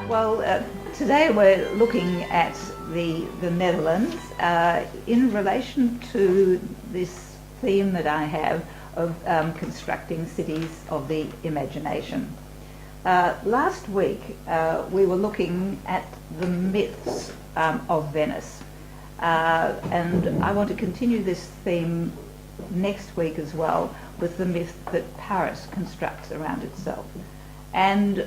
Today we're looking at the Netherlands in relation to this theme that I have of constructing cities of the imagination. Last week we were looking at the myths of Venice, and I want to continue this theme next week as well with the myth that Paris constructs around itself. And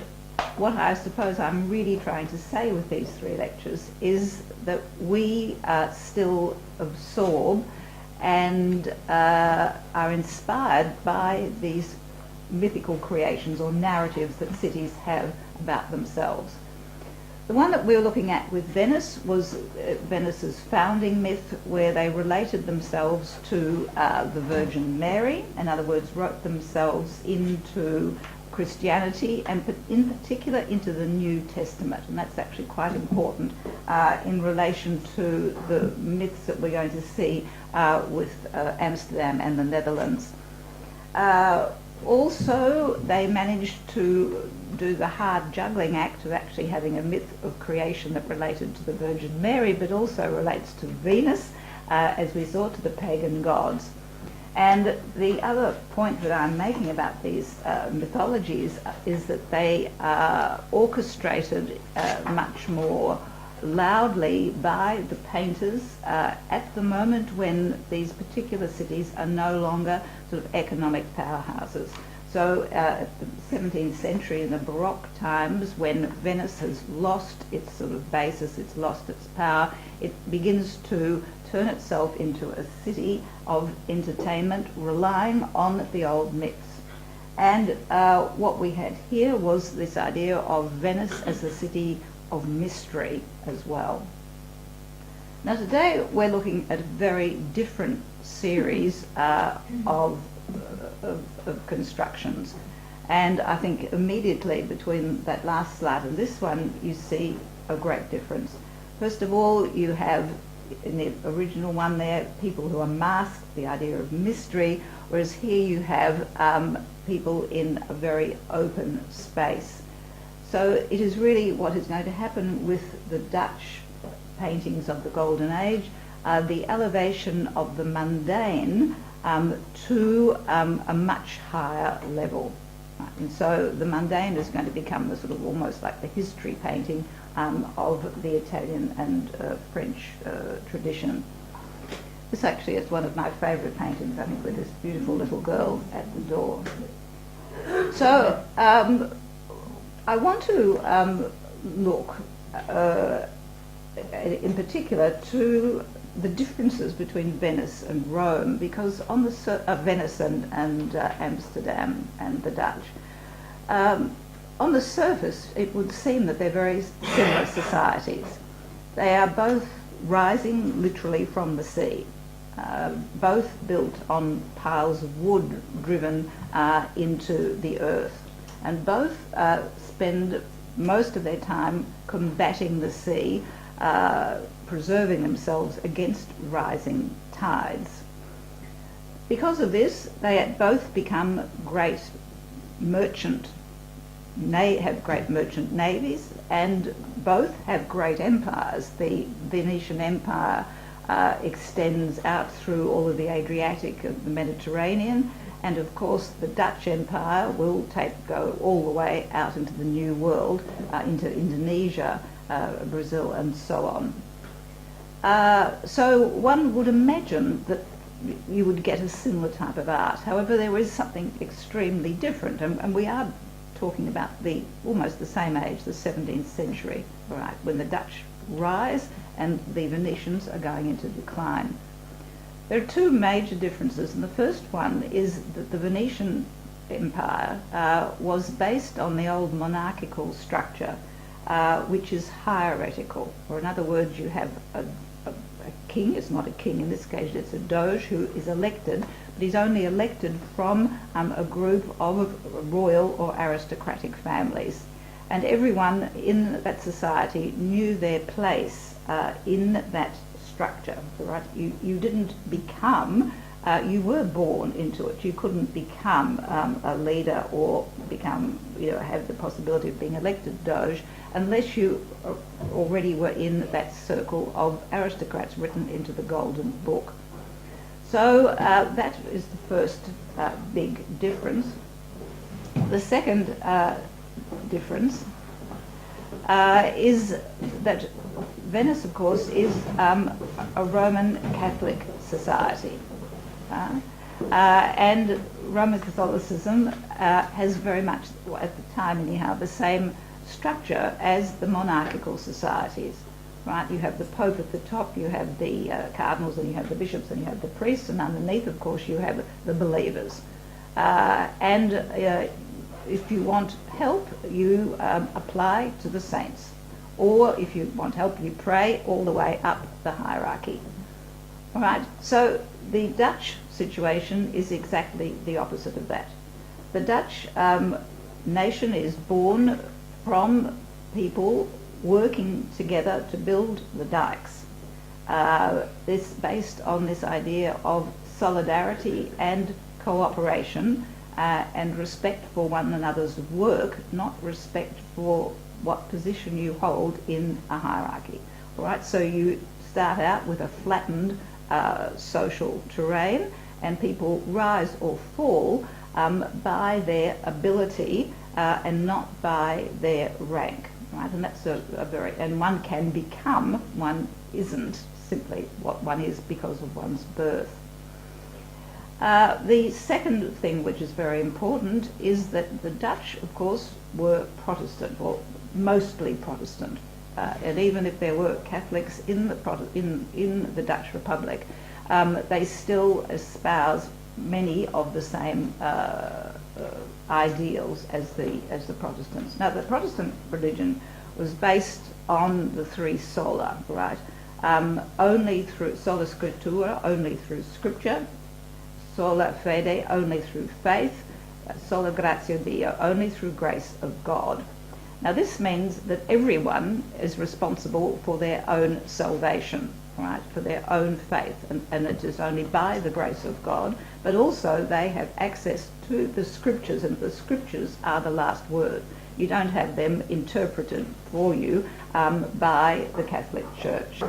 what I suppose I'm really trying to say with these three lectures is that we still absorb and are inspired by these mythical creations or narratives that cities have about themselves. The one that we were looking at with Venice was Venice's founding myth, where they related themselves to the Virgin Mary, in other words, wrote themselves into Christianity and in particular into the New Testament, and that's actually quite important in relation to the myths that we're going to see with Amsterdam and the Netherlands. Also, they managed to do the hard juggling act of actually having a myth of creation that related to the Virgin Mary, but also relates to Venus, as we saw, to the pagan gods. And the other point that I'm making about these mythologies is that they are orchestrated much more loudly by the painters at the moment when these particular cities are no longer sort of economic powerhouses. So at the 17th century, in the Baroque times, when Venice has lost its sort of basis, it's lost its power, it begins to turn itself into a city of entertainment relying on the old myths. And what we had here was this idea of Venice as a city of mystery as well. Now today we're looking at a very different series of constructions, and I think immediately between that last slide and this one you see a great difference. First of all, you have in the original one there people who are masked, the idea of mystery, whereas here you have people in a very open space. So it is really what is going to happen with the Dutch paintings of the Golden Age, the elevation of the mundane to a much higher level. Right? And so the mundane is going to become the sort of almost like the history painting of the Italian and French tradition. This actually is one of my favourite paintings, I think, with this beautiful little girl at the door. So I want to look in particular to the differences between Venice and Rome, because on the Venice and Amsterdam and the Dutch, on the surface it would seem that they're very similar societies. They are both rising literally from the sea, both built on piles of wood driven into the earth, and both spend most of their time combating the sea, preserving themselves against rising tides. Because of this, they both become great merchant navies, and both have great empires. The Venetian Empire extends out through all of the Adriatic and the Mediterranean, and of course the Dutch Empire will go all the way out into the New World, into Indonesia, Brazil, and so on. So one would imagine that you would get a similar type of art. However, there is something extremely different, and we are talking about almost the same age, the 17th century, right, when the Dutch rise and the Venetians are going into decline. There are two major differences, and the first one is that the Venetian Empire was based on the old monarchical structure, which is hierarchical, or in other words, you have a king. It's not a king in this case, it's a doge who is elected, but he's only elected from a group of royal or aristocratic families. And everyone in that society knew their place in that structure. Right? You didn't become you were born into it. You couldn't become a leader or become, have the possibility of being elected Doge unless you already were in that circle of aristocrats written into the Golden Book. So that is the first big difference. The second difference is that Venice, of course, is a Roman Catholic society. And Roman Catholicism has very much, at the time anyhow, the same structure as the monarchical societies. Right? You have the Pope at the top, you have the cardinals, and you have the bishops, and you have the priests, and underneath, of course, you have the believers. If you want help, you apply to the saints. Or if you want help, you pray all the way up the hierarchy. All right? So the Dutch situation is exactly the opposite of that. The Dutch nation is born from people working together to build the dikes. This based on this idea of solidarity and cooperation and respect for one another's work, not respect for what position you hold in a hierarchy. All right, so you start out with a flattened social terrain, and people rise or fall by their ability and not by their rank. Right, and that's a very, and one can become, one isn't simply what one is because of one's birth. The second thing which is very important is that the Dutch, of course, were Protestant, or mostly Protestant, and even if there were Catholics in the Dutch Republic, they still espouse many of the same ideals as the Protestants. Now, the Protestant religion was based on the three sola, right? Only through sola scriptura, only through scripture; sola fide, only through faith; sola gratia Deo, only through grace of God. Now, this means that everyone is responsible for their own salvation, right, for their own faith, and it is only by the grace of God, but also they have access to the scriptures, and the scriptures are the last word. You don't have them interpreted for you by the Catholic Church.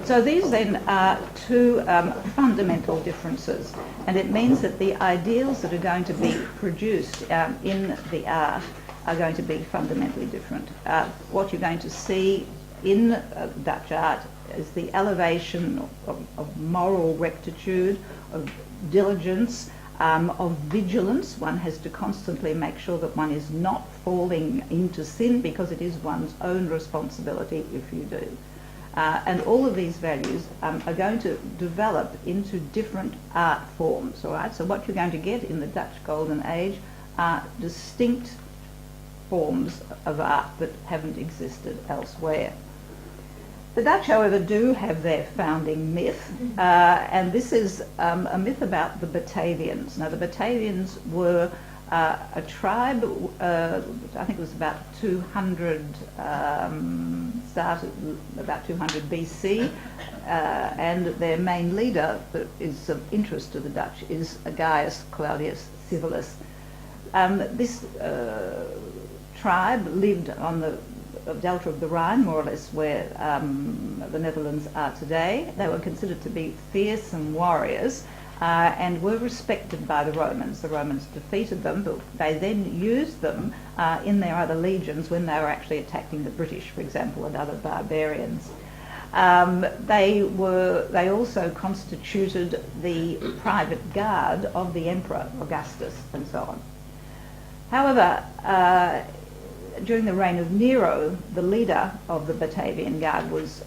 So these then are two fundamental differences, and it means that the ideals that are going to be produced in the art are going to be fundamentally different. What you're going to see in Dutch art is the elevation of moral rectitude, of diligence, of vigilance. One has to constantly make sure that one is not falling into sin, because it is one's own responsibility if you do. And all of these values are going to develop into different art forms, all right? So what you're going to get in the Dutch Golden Age are distinct forms of art that haven't existed elsewhere. The Dutch, however, do have their founding myth, and this is a myth about the Batavians. Now, the Batavians were a tribe, I think it was about 200, started about 200 BC, and their main leader that is of interest to the Dutch is Gaius Claudius Civilis. This tribe lived on the delta of the Rhine, more or less where the Netherlands are today. They were considered to be fearsome warriors and were respected by the Romans. The Romans defeated them, but they then used them in their other legions when they were actually attacking the British, for example, and other barbarians. They also constituted the private guard of the Emperor Augustus and so on. However, during the reign of Nero, the leader of the Batavian Guard was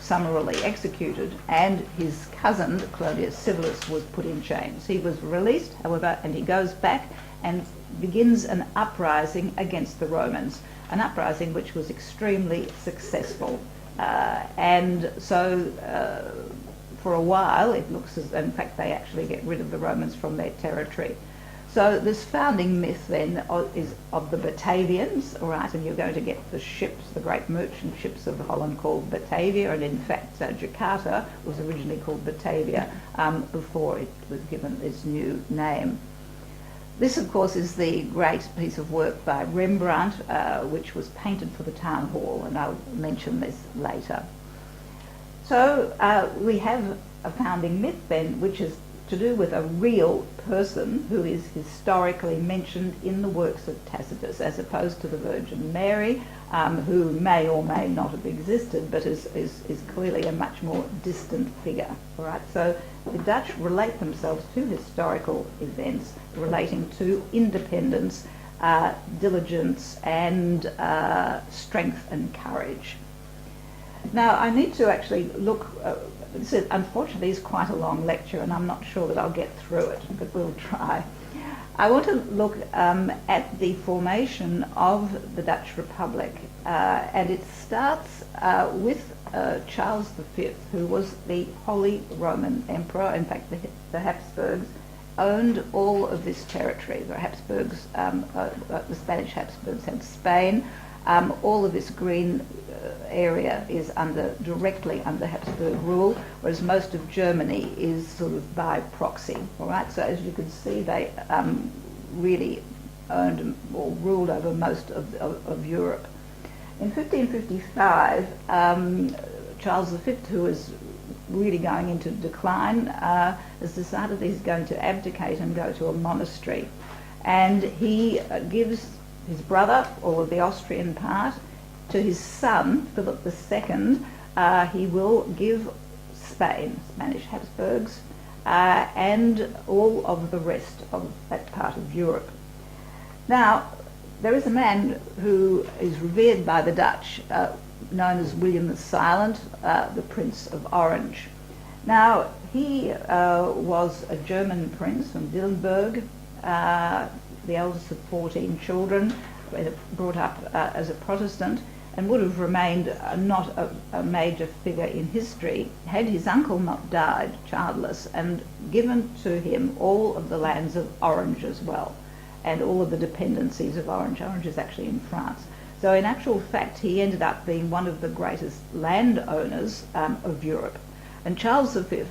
summarily executed, and his cousin, Claudius Civilis, was put in chains. He was released, however, and he goes back and begins an uprising against the Romans, an uprising which was extremely successful. And so for a while, it looks as, in fact, they actually get rid of the Romans from their territory. So this founding myth then is of the Batavians, all right, and you're going to get the ships, the great merchant ships of Holland called Batavia, and in fact Jakarta was originally called Batavia before it was given its new name. This, of course, is the great piece of work by Rembrandt, which was painted for the town hall, and I'll mention this later. So we have a founding myth then, which is to do with a real person who is historically mentioned in the works of Tacitus, as opposed to the Virgin Mary, who may or may not have existed, but is clearly a much more distant figure. All right? So the Dutch relate themselves to historical events relating to independence, diligence, and strength and courage. Now, I need to actually look. This is, unfortunately, is quite a long lecture, and I'm not sure that I'll get through it, but we'll try. I want to look at the formation of the Dutch Republic, and it starts with Charles V, who was the Holy Roman Emperor. In fact, the Habsburgs owned all of this territory. The Habsburgs, the Spanish Habsburgs had Spain. All of this green area is directly under Habsburg rule, whereas most of Germany is sort of by proxy. All right, so as you can see, they really owned or ruled over most of Europe. In 1555, Charles V, who was really going into decline, has decided that he's going to abdicate and go to a monastery, and he gives his brother, all of the Austrian part, to his son, Philip II. He will give Spain, Spanish Habsburgs, and all of the rest of that part of Europe. Now, there is a man who is revered by the Dutch, known as William the Silent, the Prince of Orange. Now, he was a German prince from Dillenburg, the eldest of 14 children, brought up as a Protestant, and would have remained not a major figure in history had his uncle not died childless and given to him all of the lands of Orange as well, and all of the dependencies of Orange. Orange is actually in France. So in actual fact, he ended up being one of the greatest landowners of Europe. And Charles V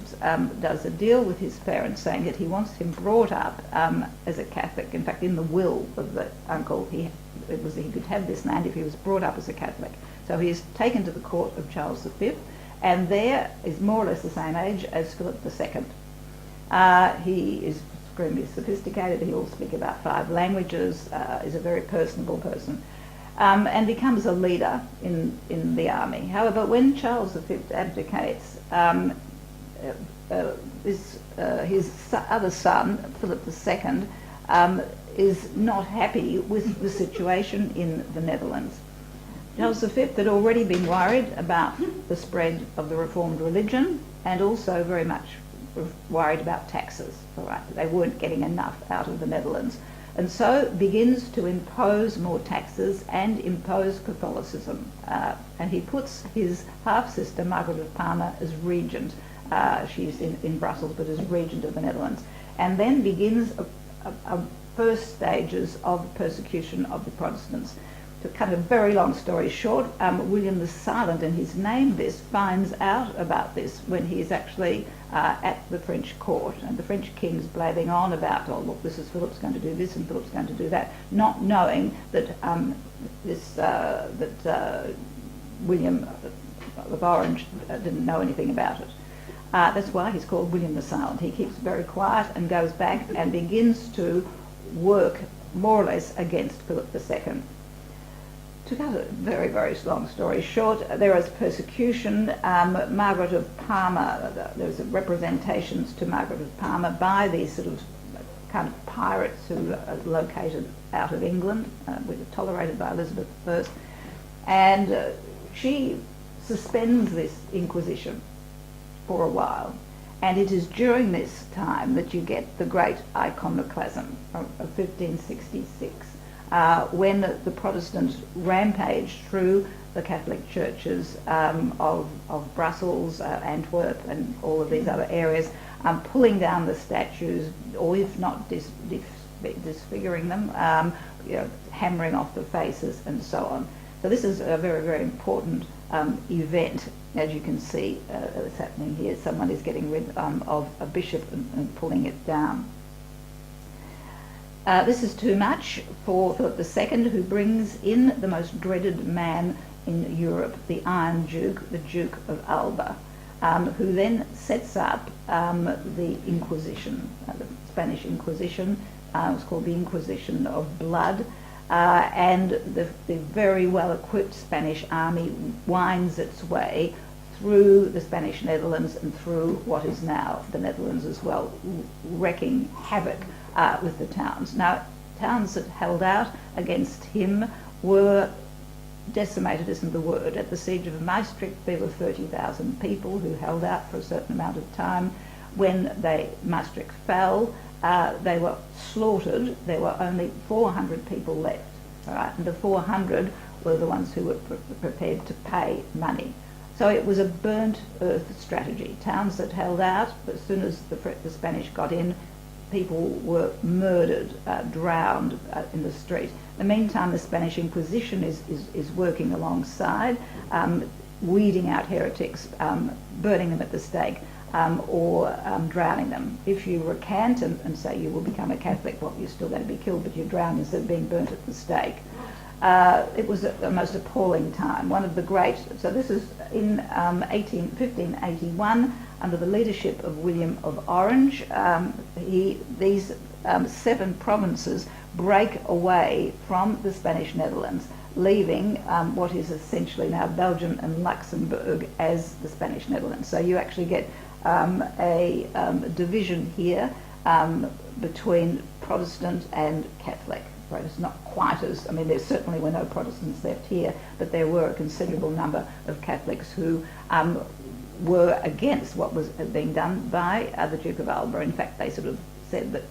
does a deal with his parents, saying that he wants him brought up as a Catholic. In fact, in the will of the uncle, he could have this land if he was brought up as a Catholic. So he is taken to the court of Charles V, and there is more or less the same age as Philip II. He is extremely sophisticated. He will speak about 5 languages, is a very personable person. And becomes a leader in the army. However, when Charles V abdicates, his other son, Philip II, is not happy with the situation in the Netherlands. Charles V had already been worried about the spread of the Reformed religion, and also very much worried about taxes. All right, they weren't getting enough out of the Netherlands. And so begins to impose more taxes and impose Catholicism. And he puts his half-sister, Margaret of Parma, as regent. She's in Brussels, but as regent of the Netherlands. And then begins a first stages of persecution of the Protestants. To cut a very long story short, William the Silent, and he's named this, finds out about this when he is actually at the French court, and the French king's blabbing on about, oh look, this is Philip's going to do this and Philip's going to do that, not knowing that William of Orange didn't know anything about it. That's why he's called William the Silent. He keeps very quiet and goes back and begins to work more or less against Philip II. To cut a very, very long story short, there is persecution. Margaret of Parma, there's representations to Margaret of Parma by these sort of kind of pirates who are located out of England, were tolerated by Elizabeth I, and she suspends this Inquisition for a while. And it is during this time that you get the great iconoclasm of 1566. When the Protestants rampaged through the Catholic churches of Brussels, Antwerp, and all of these other areas, pulling down the statues, or if not disfiguring them, hammering off the faces and so on. So this is a very, very important event. As you can see, it's happening here. Someone is getting rid of a bishop and pulling it down. This is too much for Philip II, who brings in the most dreaded man in Europe, the Iron Duke, the Duke of Alba, who then sets up the Inquisition, the Spanish Inquisition. It was called the Inquisition of Blood. And the very well-equipped Spanish army winds its way through the Spanish Netherlands and through what is now the Netherlands as well, wreaking havoc with the towns. Now, towns that held out against him were decimated, isn't the word. At the siege of Maastricht, there were 30,000 people who held out for a certain amount of time. When Maastricht fell, they were slaughtered. There were only 400 people left, all right? And the 400 were the ones who were prepared to pay money. So it was a burnt earth strategy. Towns that held out, but as soon as the Spanish got in, people were murdered, drowned in the street. In the meantime, the Spanish Inquisition is working alongside, weeding out heretics, burning them at the stake, or drowning them. If you recant and say you will become a Catholic, well, you're still going to be killed, but you're drowned instead of being burnt at the stake. It was a most appalling time. One of the great, so this is in 1581, under the leadership of William of Orange. These 7 provinces break away from the Spanish Netherlands, leaving what is essentially now Belgium and Luxembourg as the Spanish Netherlands. So you actually get a division here between Protestant and Catholic. Right, it's not quite as, I mean, there certainly were no Protestants left here, but there were a considerable number of Catholics who were against what was being done by the Duke of Alba. In fact, they sort of said that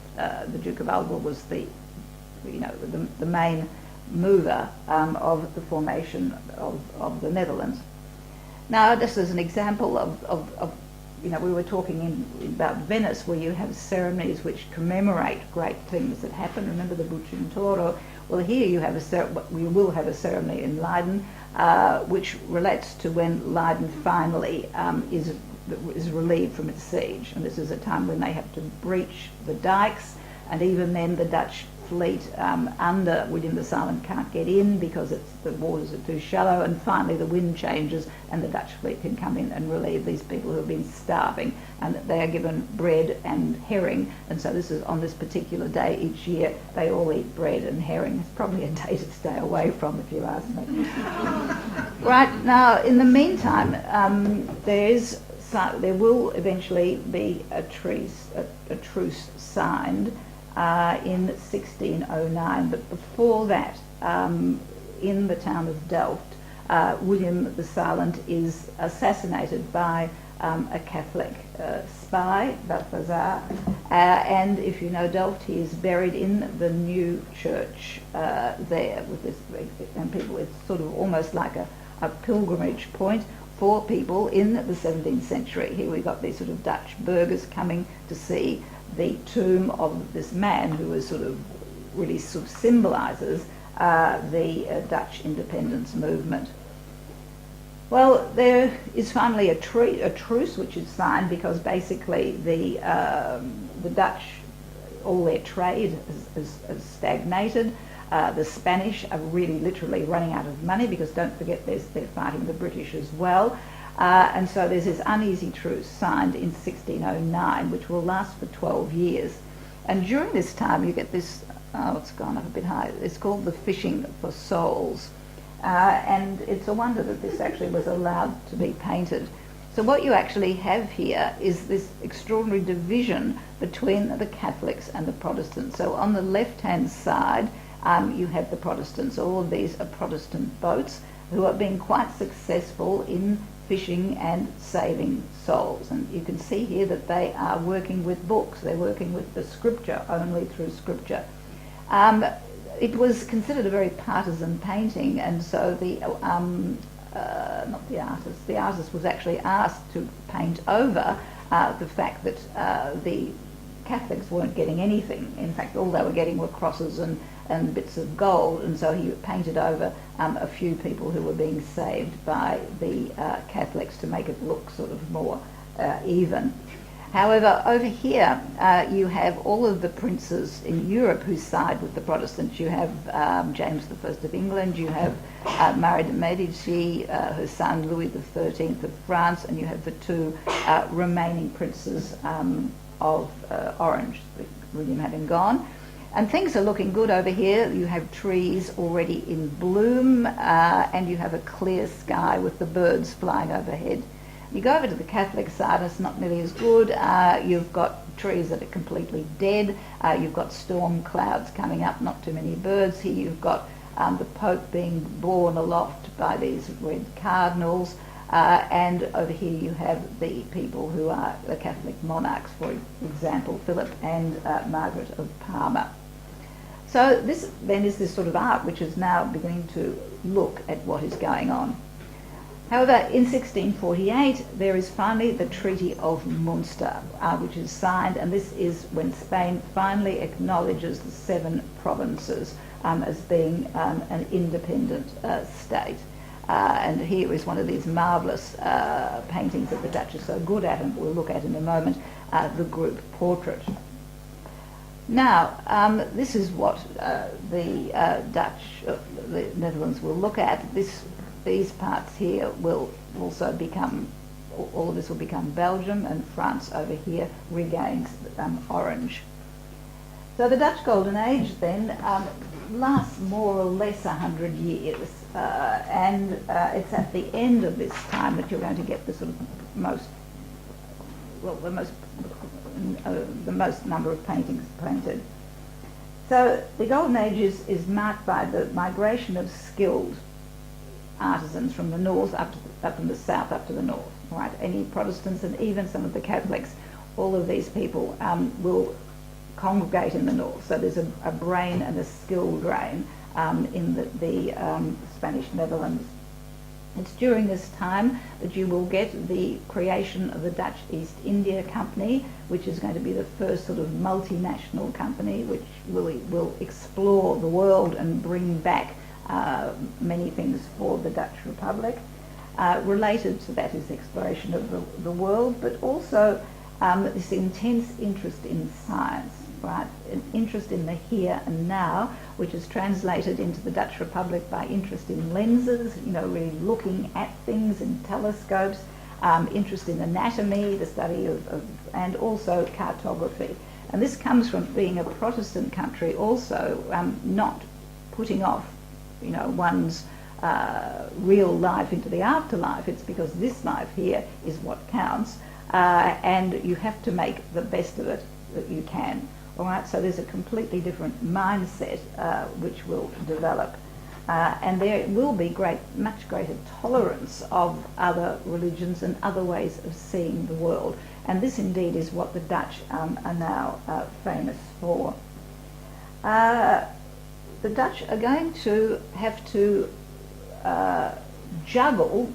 the Duke of Alba was the main mover of the formation of the Netherlands. Now, just as an example of we were talking about Venice, where you have ceremonies which commemorate great things that happen. Remember the Bucentoro? Well, here you will have a ceremony in Leiden, which relates to when Leiden finally is relieved from its siege. And this is a time when they have to breach the dikes, and even then the Dutch fleet under William the Silent can't get in because the waters are too shallow, and finally the wind changes and the Dutch fleet can come in and relieve these people who have been starving, and they are given bread and herring. And so this is on this particular day each year they all eat bread and herring. It's probably a day to stay away from, if you ask me. Right, now in the meantime there will eventually be a truce signed in 1609, but before that, in the town of Delft, William the Silent is assassinated by a Catholic spy, Balthazar, and if you know Delft, he is buried in the new church there with this, and people, it's sort of almost like a pilgrimage point for people in the 17th century. Here we got these sort of Dutch burghers coming to see the tomb of this man who was really symbolises the Dutch independence movement. Well, there is finally a truce which is signed because basically the Dutch, all their trade has stagnated. The Spanish are really literally running out of money because don't forget they're fighting the British as well. And so there's this uneasy truce signed in 1609, which will last for 12 years. And during this time, you get this, it's gone up a bit high, it's called the Fishing for Souls. And it's a wonder that this actually was allowed to be painted. So what you actually have here is this extraordinary division between the Catholics and the Protestants. So on the left-hand side, you have the Protestants. All of these are Protestant boats who are being quite successful in fishing and saving souls. And you can see here that they are working with books. They're working with the scripture, only through scripture. It was considered a very partisan painting, and so the artist was actually asked to paint over the fact that the Catholics weren't getting anything. In fact, all they were getting were crosses and bits of gold, and so he painted over a few people who were being saved by the Catholics to make it look sort of more even. However, over here you have all of the princes in Europe who side with the Protestants. You have James I of England, you have Marie de Medici, her son Louis XIII of France, and you have the two remaining princes of Orange, William having gone. And things are looking good over here. You have trees already in bloom, and you have a clear sky with the birds flying overhead. You go over to the Catholic side, it's not nearly as good. You've got trees that are completely dead. You've got storm clouds coming up, not too many birds here. You've got the Pope being borne aloft by these red cardinals. And over here you have the people who are the Catholic monarchs, for example, Philip and Margaret of Parma. So this then is this sort of art which is now beginning to look at what is going on. However, in 1648, there is finally the Treaty of Munster, which is signed, and this is when Spain finally acknowledges the 7 provinces as being an independent state. And here is one of these marvellous paintings that the Dutch are so good at, and we'll look at in a moment, the group portrait. Now, this is what the Netherlands will look at. These parts here will also become, all of this will become Belgium, and France over here regains Orange. So the Dutch Golden Age then lasts more or less 100 years, and it's at the end of this time that you're going to get the sort of the most number of paintings painted. So the Golden Age is marked by the migration of skilled artisans from the north up from the south up to the north, right? Any Protestants and even some of the Catholics, all of these people will congregate in the north. So there's a brain and a skill drain in the Spanish Netherlands. It's during this time that you will get the creation of the Dutch East India Company, which is going to be the first sort of multinational company which will explore the world and bring back many things for the Dutch Republic. Related to that is exploration of the world, but also this intense interest in science, right? An interest in the here and now, which is translated into the Dutch Republic by interest in lenses, really looking at things in telescopes, interest in anatomy, the study of and also cartography. And this comes from being a Protestant country also, not putting off one's real life into the afterlife. It's because this life here is what counts, and you have to make the best of it that you can. All right, so there's a completely different mindset which will develop, and there will be much greater tolerance of other religions and other ways of seeing the world. And this indeed is what the Dutch are now famous for. The Dutch are going to have to juggle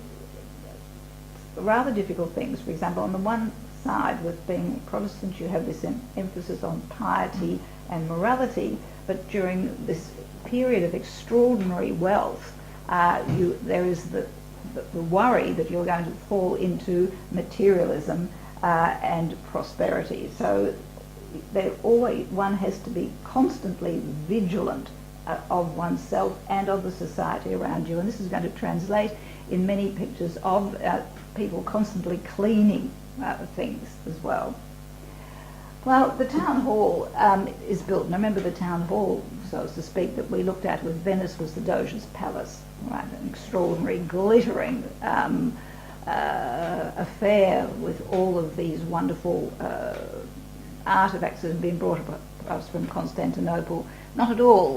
rather difficult things. For example, on the one side, with being Protestant, you have this emphasis on piety and morality, but during this period of extraordinary wealth, there is the worry that you're going to fall into materialism and prosperity. So one has to be constantly vigilant of oneself and of the society around you, and this is going to translate in many pictures of people constantly cleaning things as well. Well, the town hall is built, and I remember the town hall, so to speak, that we looked at with Venice was the Doge's Palace, right? An extraordinary, glittering affair with all of these wonderful artefacts that had been brought us from Constantinople. Not at all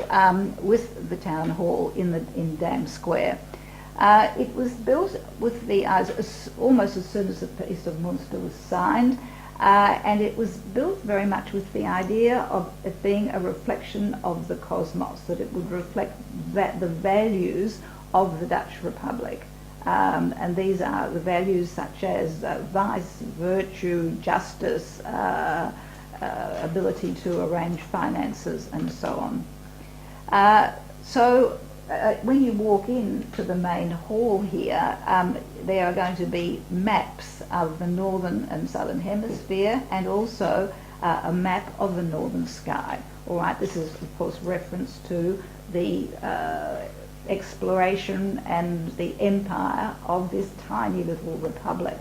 with the town hall in Dam Square. It was built with the almost as soon as the Peace of Munster was signed, and it was built very much with the idea of it being a reflection of the cosmos, that it would reflect the values of the Dutch Republic. And these are the values such as vice, virtue, justice, ability to arrange finances and so on. When you walk into the main hall here, there are going to be maps of the northern and southern hemisphere, and also a map of the northern sky. All right, this is of course reference to the exploration and the empire of this tiny little republic.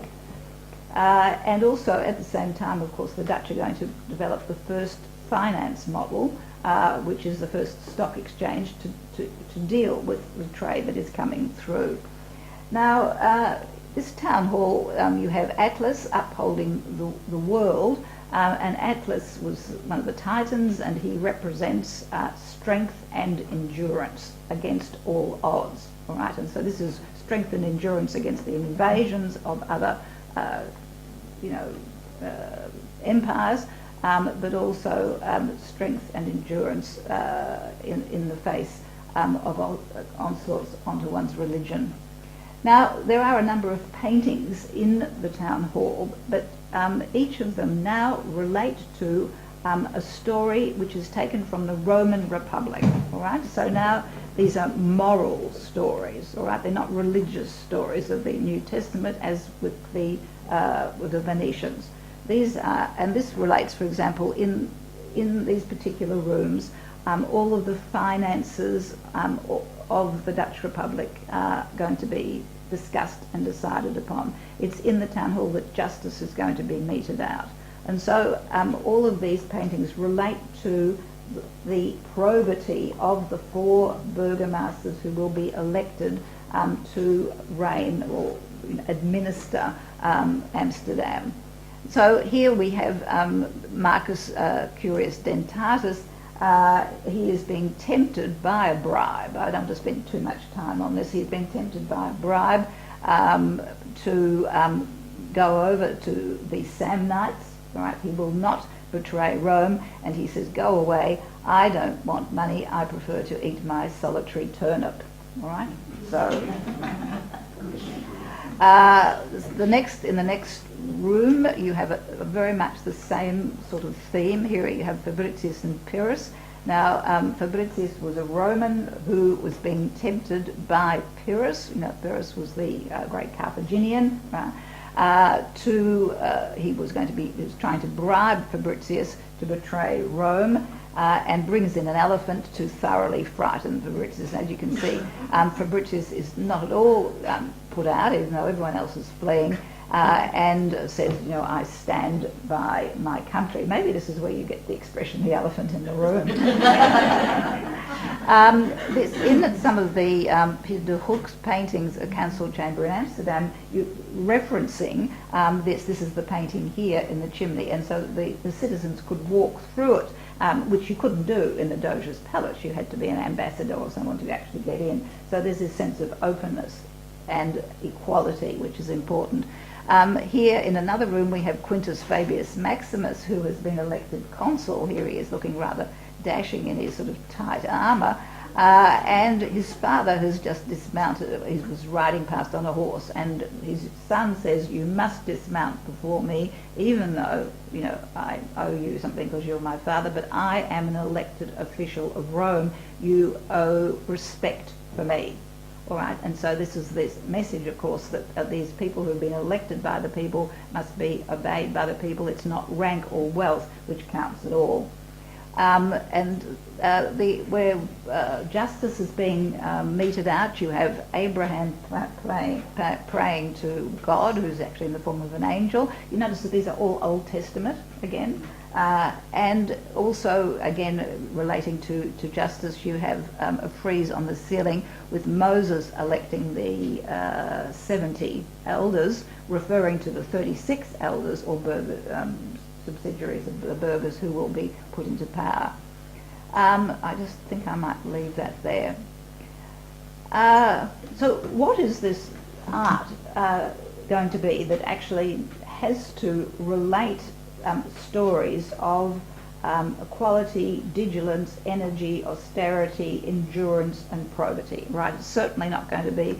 And also at the same time, of course, the Dutch are going to develop the first finance model, which is the first stock exchange to deal with the trade that is coming through. Now, this town hall, you have Atlas upholding the world, and Atlas was one of the titans, and he represents strength and endurance against all odds. All right, and so this is strength and endurance against the invasions of other empires, but also strength and endurance in the face of onslaughts onto one's religion. Now, there are a number of paintings in the town hall, but each of them now relate to a story which is taken from the Roman Republic. All right, so now these are moral stories. All right, they're not religious stories of the New Testament as with the Venetians. These are, and this relates, for example, in these particular rooms, all of the finances of the Dutch Republic are going to be discussed and decided upon. It's in the town hall that justice is going to be meted out. And so all of these paintings relate to the probity of the 4 burgomasters who will be elected to reign or administer Amsterdam. So here we have Marcus Curius Dentatus. He is being tempted by a bribe. I don't want to spend too much time on this. He's being tempted by a bribe to go over to the Samnites. Right? He will not betray Rome, and he says, "Go away. I don't want money. I prefer to eat my solitary turnip." All right. So in the next room, you have a very much the same sort of theme. Here you have Fabricius and Pyrrhus. Now, Fabricius was a Roman who was being tempted by Pyrrhus. Pyrrhus was the great Carthaginian. Right? He was trying to bribe Fabricius to betray Rome, and brings in an elephant to thoroughly frighten Fabricius. As you can see, Fabricius is not at all put out, even though everyone else is fleeing, and says, "I stand by my country." Maybe this is where you get the expression, the elephant in the room. In some of the Pieter de Hoog's paintings, A Council Chamber in Amsterdam, referencing this is the painting here in the chimney, and so the citizens could walk through it, which you couldn't do in the Doge's palace. You had to be an ambassador or someone to actually get in. So there's this sense of openness and equality, which is important. Here in another room we have Quintus Fabius Maximus, who has been elected consul. Here he is looking rather dashing in his sort of tight armour, and his father has just dismounted. He was riding past on a horse, and his son says, "You must dismount before me, even though I owe you something because you're my father, but I am an elected official of Rome. You owe respect for me." All right, and so this is this message, of course, that these people who have been elected by the people must be obeyed by the people. It's not rank or wealth which counts at all. Where justice is being meted out, you have Abraham praying to God, who's actually in the form of an angel. You notice that these are all Old Testament again. And also, again, relating to justice, you have a frieze on the ceiling with Moses electing the 70 elders, referring to the 36 elders or subsidiaries of the burghers who will be put into power. I just think I might leave that there. So what is this art going to be that actually has to relate stories of equality, vigilance, energy, austerity, endurance and probity, right? It's certainly not going to be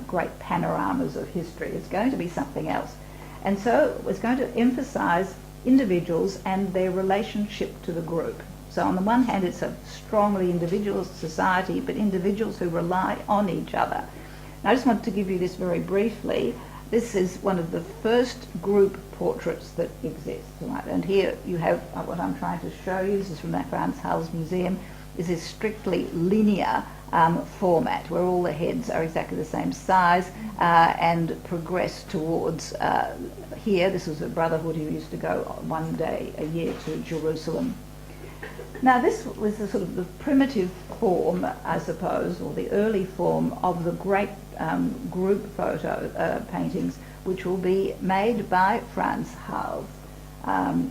great panoramas of history. It's going to be something else. And so it's going to emphasise individuals and their relationship to the group. So on the one hand, it's a strongly individualist society, but individuals who rely on each other. And I just want to give you this very briefly. This is one of the first group portraits that exists, right? And here you have what I'm trying to show you. This is from the Frans Hals Museum. This is strictly linear format, where all the heads are exactly the same size and progress towards here. This was a brotherhood who used to go one day a year to Jerusalem. Now this was the sort of the primitive form, I suppose, or the early form of the great group photo paintings, which will be made by Frans Hals.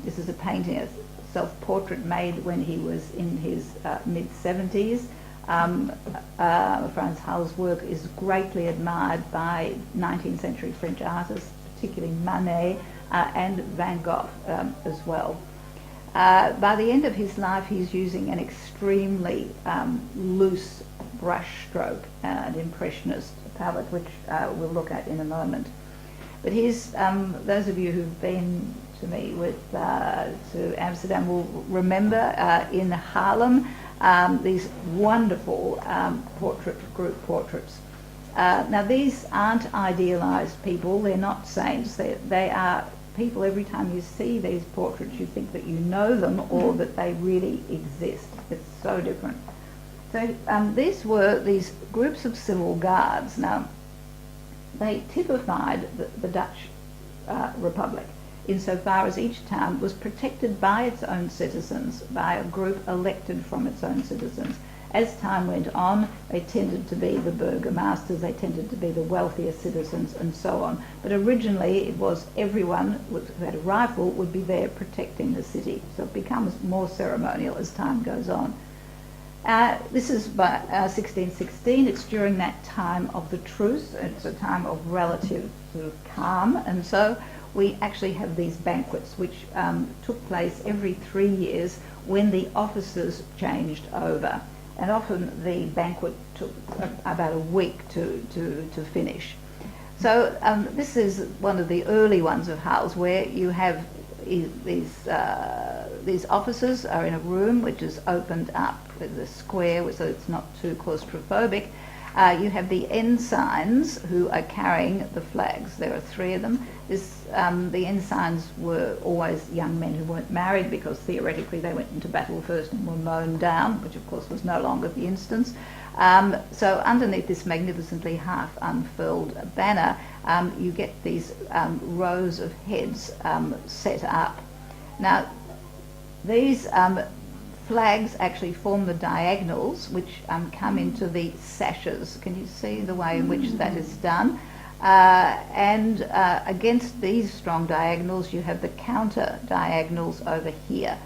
This is a painting, a self-portrait made when he was in his mid-70s. Frans Hals' work is greatly admired by 19th century French artists, particularly Manet and Van Gogh as well. By the end of his life, he's using an extremely loose brush stroke, an impressionist palette, which we'll look at in a moment. But here's, those of you who've been to Amsterdam will remember in Haarlem these wonderful group portraits. Now these aren't idealised people, they're not saints, they are people. Every time you see these portraits you think that you know them or that they really exist. It's so different. So these were these groups of civil guards. Now they typified the Dutch Republic insofar as each town was protected by its own citizens, by a group elected from its own citizens. As time went on, they tended to be the burgomasters, they tended to be the wealthier citizens, and so on. But originally it was everyone who had a rifle would be there protecting the city. So it becomes more ceremonial as time goes on. This is by 1616. It's during that time of the truce. It's a time of relative sort of calm, and so we actually have these banquets which took place every 3 years when the officers changed over. And often the banquet took about a week to finish. So this is one of the early ones of Hals, where you have these officers are in a room which is opened up with a square so it's not too claustrophobic. You have the ensigns who are carrying the flags. There are 3 of them. The ensigns were always young men who weren't married because theoretically they went into battle first and were mown down, which of course was no longer the instance. So underneath this magnificently half unfurled banner, you get these rows of heads set up. Now these flags actually form the diagonals which come into the sashes. Can you see the way in which that is done? And against these strong diagonals you have the counter diagonals over here.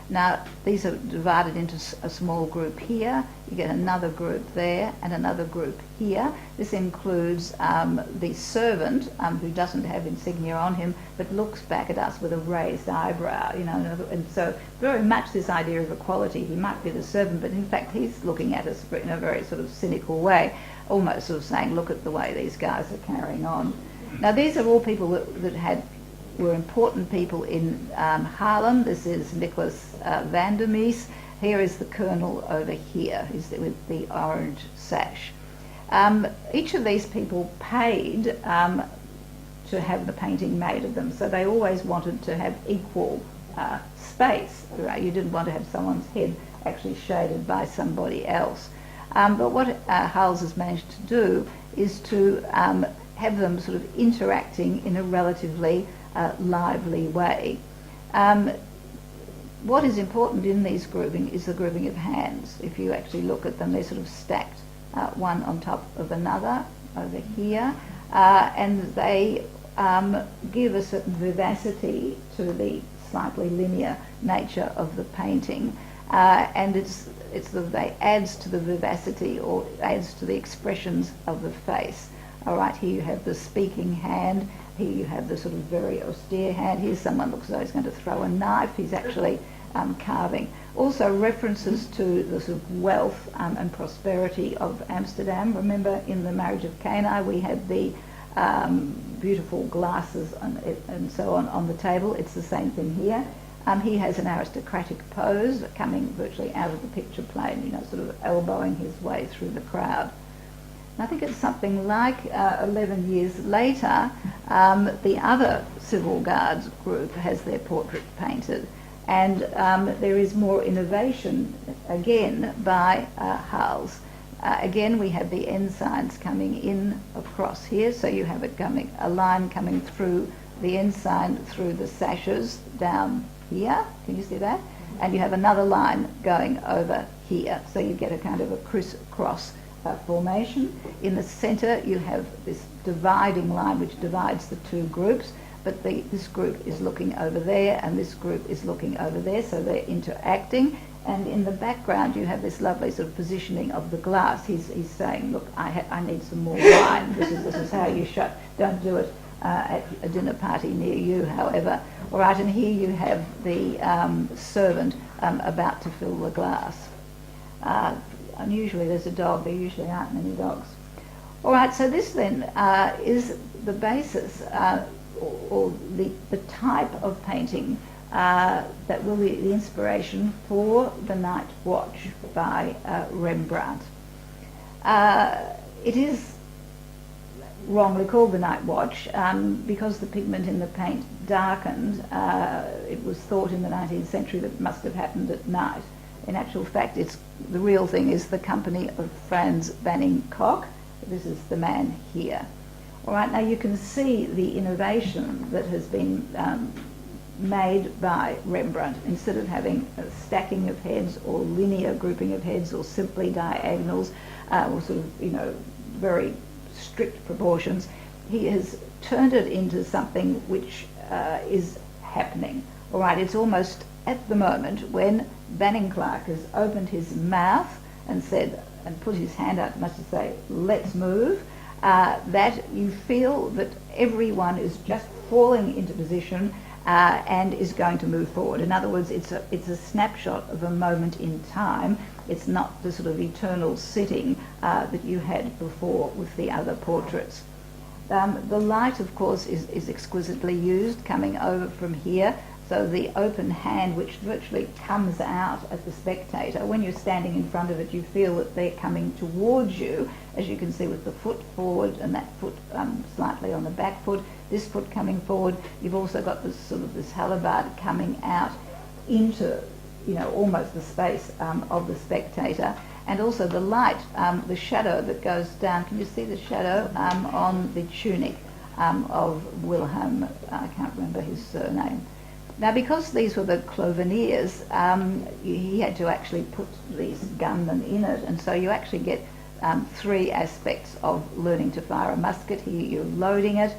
Now these are divided into a small group here, you get another group there and another group here. This includes the servant who doesn't have insignia on him but looks back at us with a raised eyebrow, you know, and so very much this idea of equality. He might be the servant but in fact he's looking at us in a very sort of cynical way, almost sort of saying, look at the way these guys are carrying on. Now these are all people that were important people in Haarlem. This is Nicholas van der Mees. Here is the colonel over here, he's with the orange sash. Each of these people paid to have the painting made of them, so they always wanted to have equal space. Right? You didn't want to have someone's head actually shaded by somebody else. But what Hals has managed to do is to have them sort of interacting in a relatively lively way. What is important in these grouping is the grouping of hands. If you actually look at them, they're sort of stacked one on top of another over here, and they give a certain vivacity to the slightly linear nature of the painting, and they adds to the vivacity or adds to the expressions of the face. All right, here you have the speaking hand. Here you have the sort of very austere hand. Here's someone looks as though he's going to throw a knife. He's actually carving. Also references to the sort of wealth and prosperity of Amsterdam. Remember in the Marriage of Cana we had the beautiful glasses and so on the table. It's the same thing here. He has an aristocratic pose, coming virtually out of the picture plane, sort of elbowing his way through the crowd. And I think it's something like 11 years later, the other Civil Guards group has their portrait painted. And there is more innovation, again, by Hals. Again, we have the ensigns coming in across here, so you have a line coming through the ensign through the sashes down here. Can you see that? And you have another line going over here, so you get a kind of a crisscross formation. In the centre, you have this dividing line which divides the two groups, but this group is looking over there and this group is looking over there, so they're interacting. And in the background, you have this lovely sort of positioning of the glass. He's saying, look, I need some more wine. This is how you shut. Don't do it at a dinner party near you, however. All right, and here you have the servant about to fill the glass. Unusually, there's a dog. There usually aren't many dogs. All right, so this then is the basis or the type of painting that will be the inspiration for The Night Watch by Rembrandt. It is wrongly called The Night Watch because the pigment in the paint darkened. It was thought in the 19th century that it must have happened at night. In actual fact, the real thing is the company of Franz Banning-Koch. This is the man here. All right, now you can see the innovation that has been made by Rembrandt. Instead of having a stacking of heads or linear grouping of heads or simply diagonals or sort of, very strict proportions, he has turned it into something which is happening. All right, it's almost at the moment when Banning-Clark has opened his mouth and said, and put his hand up, much to say, let's move, that you feel that everyone is just falling into position and is going to move forward. In other words, it's a snapshot of a moment in time. It's not the sort of eternal sitting that you had before with the other portraits. The light, of course, is exquisitely used, coming over from here. So the open hand, which virtually comes out at the spectator, when you're standing in front of it, you feel that they're coming towards you, as you can see with the foot forward and that foot slightly on the back foot, this foot coming forward. You've also got this sort of this halberd coming out into, almost the space of the spectator, and also the light, the shadow that goes down. Can you see the shadow on the tunic of Wilhelm? I can't remember his surname. Now, because these were the Cloveniers, he had to actually put these gunmen in it, and so you actually get three aspects of learning to fire a musket. Here you're loading it,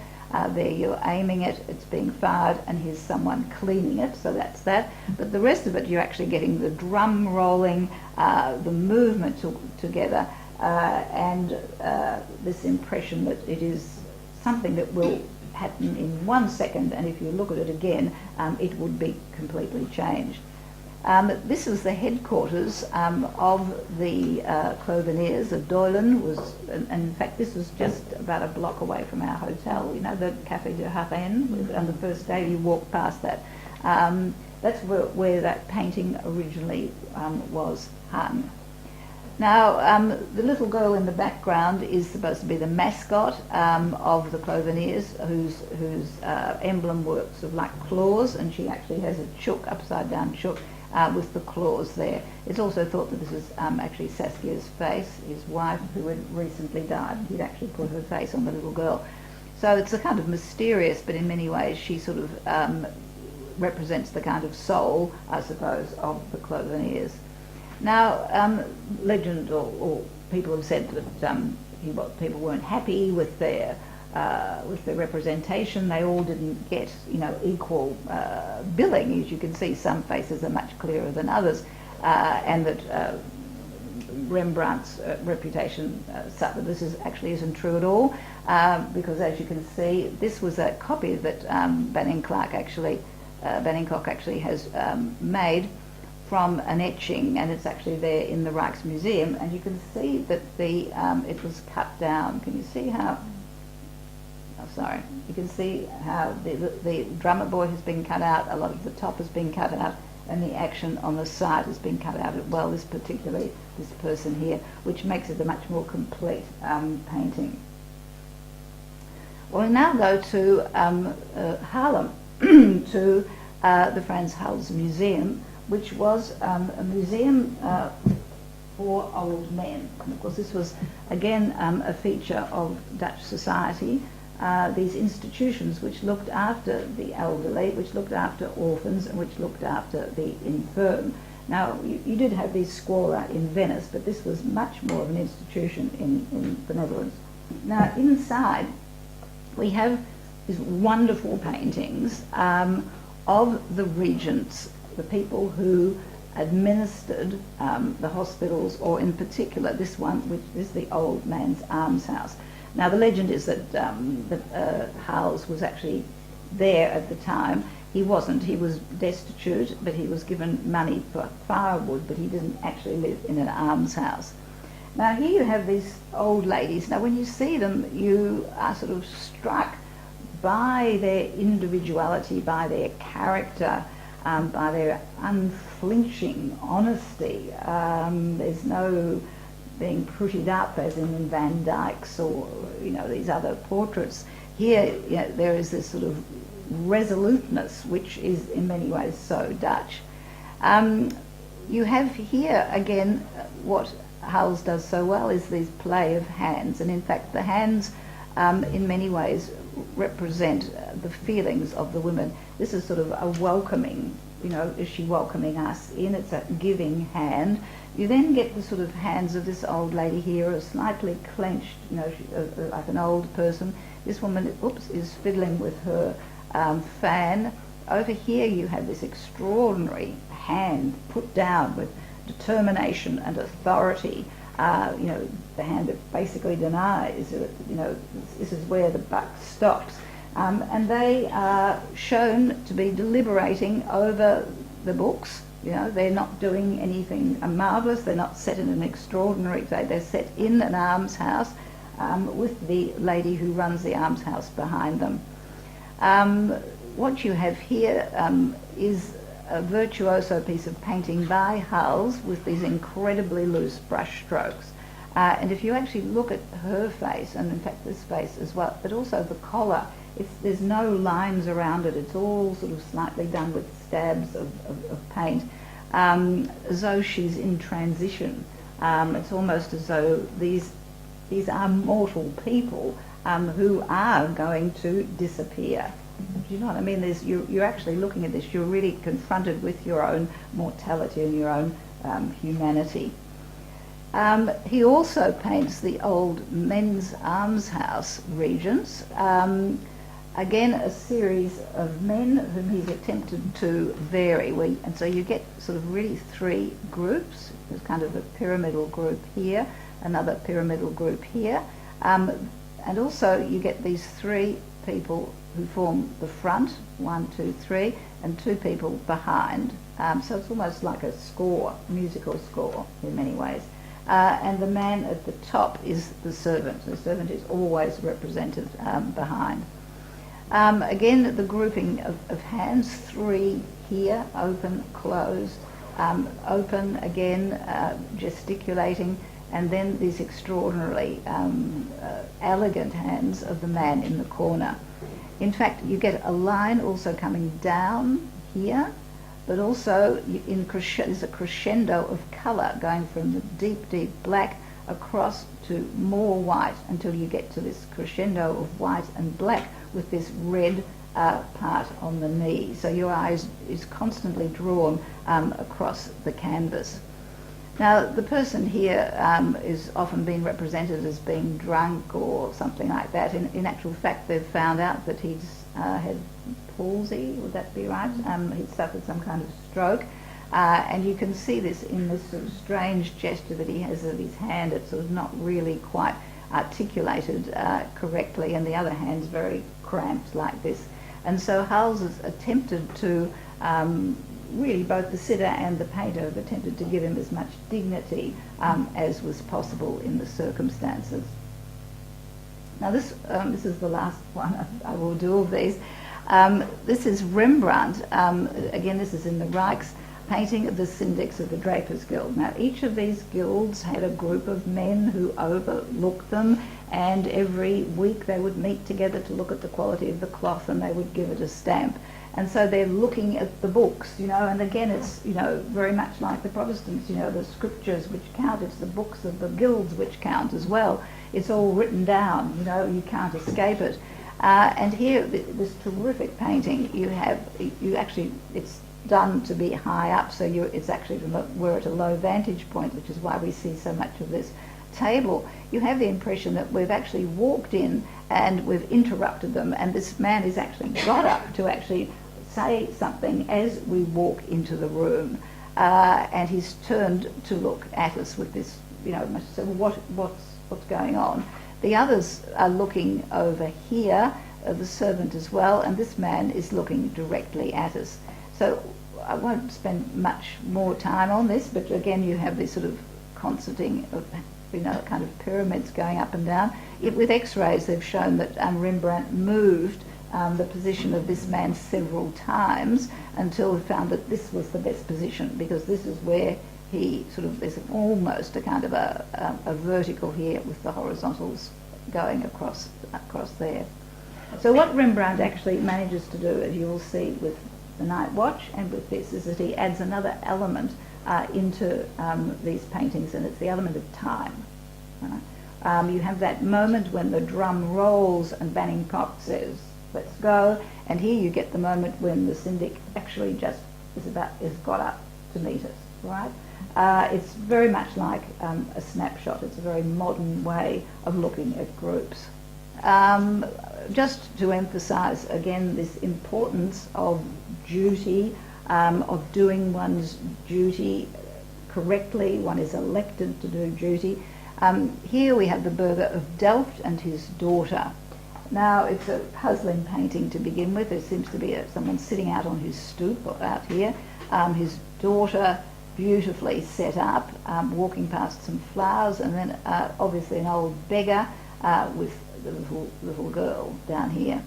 there you're aiming it, it's being fired, and here's someone cleaning it, so that's that. But the rest of it, you're actually getting the drum rolling, the movement together, and this impression that it is something that will happen in 1 second, and if you look at it again, it would be completely changed. This is the headquarters of the Cloveniers. Doylen was, and in fact this was just about a block away from our hotel, the Café de Harenne. On the first day you walk past that. That's where that painting originally was hung. Now, the little girl in the background is supposed to be the mascot of the Cloveniers, whose emblem works of like claws, and she actually has a chook, upside down chook, with the claws there. It's also thought that this is actually Saskia's face, his wife, who had recently died. He'd actually put her face on the little girl. So it's a kind of mysterious, but in many ways she sort of represents the kind of soul, I suppose, of the Cloveniers. Now, legend or people have said that people weren't happy with their representation. They all didn't get equal billing. As you can see, some faces are much clearer than others, and that Rembrandt's reputation suffered. This actually isn't true at all, because as you can see, this was a copy that Banning-Koch actually has made from an etching, and it's actually there in the Rijksmuseum, and you can see that it was cut down. Can you see how sorry, you can see how the drummer boy has been cut out, a lot of the top has been cut out, and the action on the side has been cut out as well, this person here, which makes it a much more complete painting. We'll now go to Haarlem, to the Frans Hals Museum, which was a museum for old men. And of course, this was again a feature of Dutch society. These institutions which looked after the elderly, which looked after orphans, and which looked after the infirm. Now, you did have these squalor in Venice, but this was much more of an institution in the Netherlands. Now, inside, we have these wonderful paintings of the regents, the people who administered the hospitals, or in particular this one, which is the old man's almshouse. Now the legend is that Hals was actually there at the time. He wasn't. He was destitute, but he was given money for firewood, but he didn't actually live in an almshouse. Now here you have these old ladies. Now when you see them, you are sort of struck by their individuality, by their character, by their unflinching honesty. There's no being prettied up as in Van Dyck's or these other portraits. Here there is this sort of resoluteness which is in many ways so Dutch. You have here again what Hals does so well is these play of hands, and in fact the hands in many ways represent the feelings of the women. This is sort of a welcoming, is she welcoming us in? It's a giving hand. You then get the sort of hands of this old lady here, are slightly clenched, like an old person. This woman, is fiddling with her fan. Over here you have this extraordinary hand put down with determination and authority. The hand that basically denies, this is where the buck stops. And they are shown to be deliberating over the books. They're not doing anything marvellous, they're not set in an extraordinary way, they're set in an almshouse with the lady who runs the almshouse behind them. What you have here is a virtuoso piece of painting by Hals with these incredibly loose brush strokes. And if you actually look at her face, and in fact this face as well, but also the collar, there's no lines around it, it's all sort of slightly done with stabs of paint, as though she's in transition. It's almost as though these are mortal people who are going to disappear. Do you know what I mean? You're actually looking at this, you're really confronted with your own mortality and your own humanity. He also paints the old men's almshouse regents. Again, a series of men whom he's attempted to vary. And so you get sort of really three groups. There's kind of a pyramidal group here, another pyramidal group here. And also you get these three people who form the front, 1, 2, 3, and two people behind. So it's almost like a score, musical score in many ways. And the man at the top is the servant. The servant is always represented behind. Again, the grouping of hands, 3 here, open, closed, open again, gesticulating, and then these extraordinarily elegant hands of the man in the corner. In fact, you get a line also coming down here, but also there's a crescendo of colour going from the deep, deep black across to more white until you get to this crescendo of white and black with this red part on the knee. So your eye is constantly drawn across the canvas. Now, the person here is often being represented as being drunk or something like that. In actual fact, they've found out that he's had palsy, would that be right? He'd suffered some kind of stroke. And you can see this in this sort of strange gesture that he has of his hand. It's sort of not really quite articulated correctly, and the other hand's very cramped like this. And so Hals has attempted to, really both the sitter and the painter have attempted to give him as much dignity as was possible in the circumstances. Now this is the last one I will do of these. This is Rembrandt. Again, this is in the Rijks painting of the Syndics of the Drapers Guild. Now, each of these guilds had a group of men who overlooked them, and every week they would meet together to look at the quality of the cloth, and they would give it a stamp. And so they're looking at the books, and again it's, very much like the Protestants, the scriptures which count, it's the books of the guilds which count as well. It's all written down, you can't escape it. And here, this terrific painting, it's done to be high up, so it's actually, we're at a low vantage point, which is why we see so much of this table. You have the impression that we've actually walked in and we've interrupted them, and this man has actually got up to actually say something as we walk into the room, and he's turned to look at us with this, so what's going on? The others are looking over here, the servant as well, and this man is looking directly at us. So I won't spend much more time on this, but again you have this sort of concerting of, kind of pyramids going up and down. With X-rays they've shown that Rembrandt moved the position of this man several times until he found that this was the best position, because this is where he there's almost a kind of a vertical here with the horizontals going across there. So what Rembrandt actually manages to do, as you will see with the Night Watch and with this, is that he adds another element into these paintings, and it's the element of time. You have that moment when the drum rolls and Banning Cocks says, "Let's go," and here you get the moment when the syndic actually just is got up to meet us, right? It's very much like a snapshot. It's a very modern way of looking at groups. Just to emphasise again this importance of duty, of doing one's duty correctly. One is elected to do duty. Here we have the burgher of Delft and his daughter. Now, it's a puzzling painting to begin with. There seems to be someone sitting out on his stoop out here. His daughter, beautifully set up, walking past some flowers, and then obviously an old beggar with the little girl down here.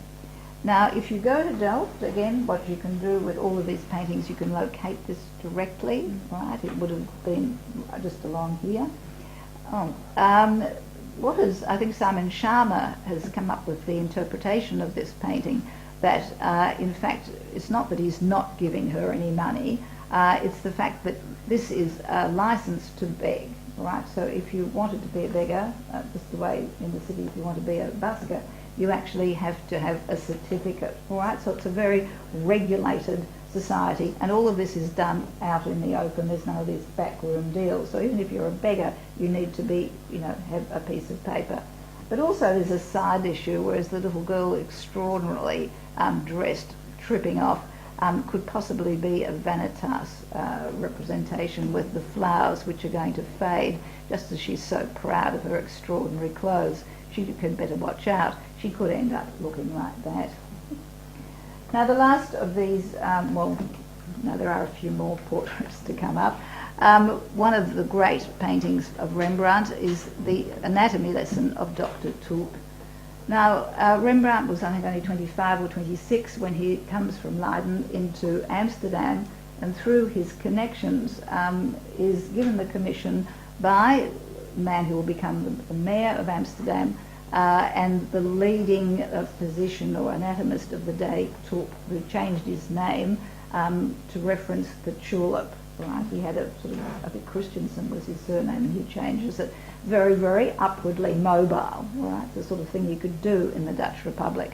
Now, if you go to Delft, again, what you can do with all of these paintings, you can locate this directly, right? It would have been just along here. I think Simon Schama has come up with the interpretation of this painting that, in fact, it's not that he's not giving her any money, it's the fact that this is a license to beg, right? So if you wanted to be a beggar, just the way in the city if you want to be a busker, you actually have to have a certificate, all right? So it's a very regulated society, and all of this is done out in the open. There's none of these backroom deals. So even if you're a beggar, you need to be, have a piece of paper. But also there's a side issue, whereas the little girl, extraordinarily dressed, tripping off, could possibly be a vanitas representation with the flowers which are going to fade, just as she's so proud of her extraordinary clothes. She could better watch out. She could end up looking like that. Now the last of these, there are a few more portraits to come up. One of the great paintings of Rembrandt is the anatomy lesson of Dr. Tulp. Now, Rembrandt was, I think, only 25 or 26 when he comes from Leiden into Amsterdam, and through his connections is given the commission by the man who will become the mayor of Amsterdam and the leading physician or anatomist of the day, Tulp, who changed his name to reference the tulip. Right, he had a sort of, I think Christensen was his surname, and he changes it. Very, very upwardly mobile, right, the sort of thing you could do in the Dutch Republic.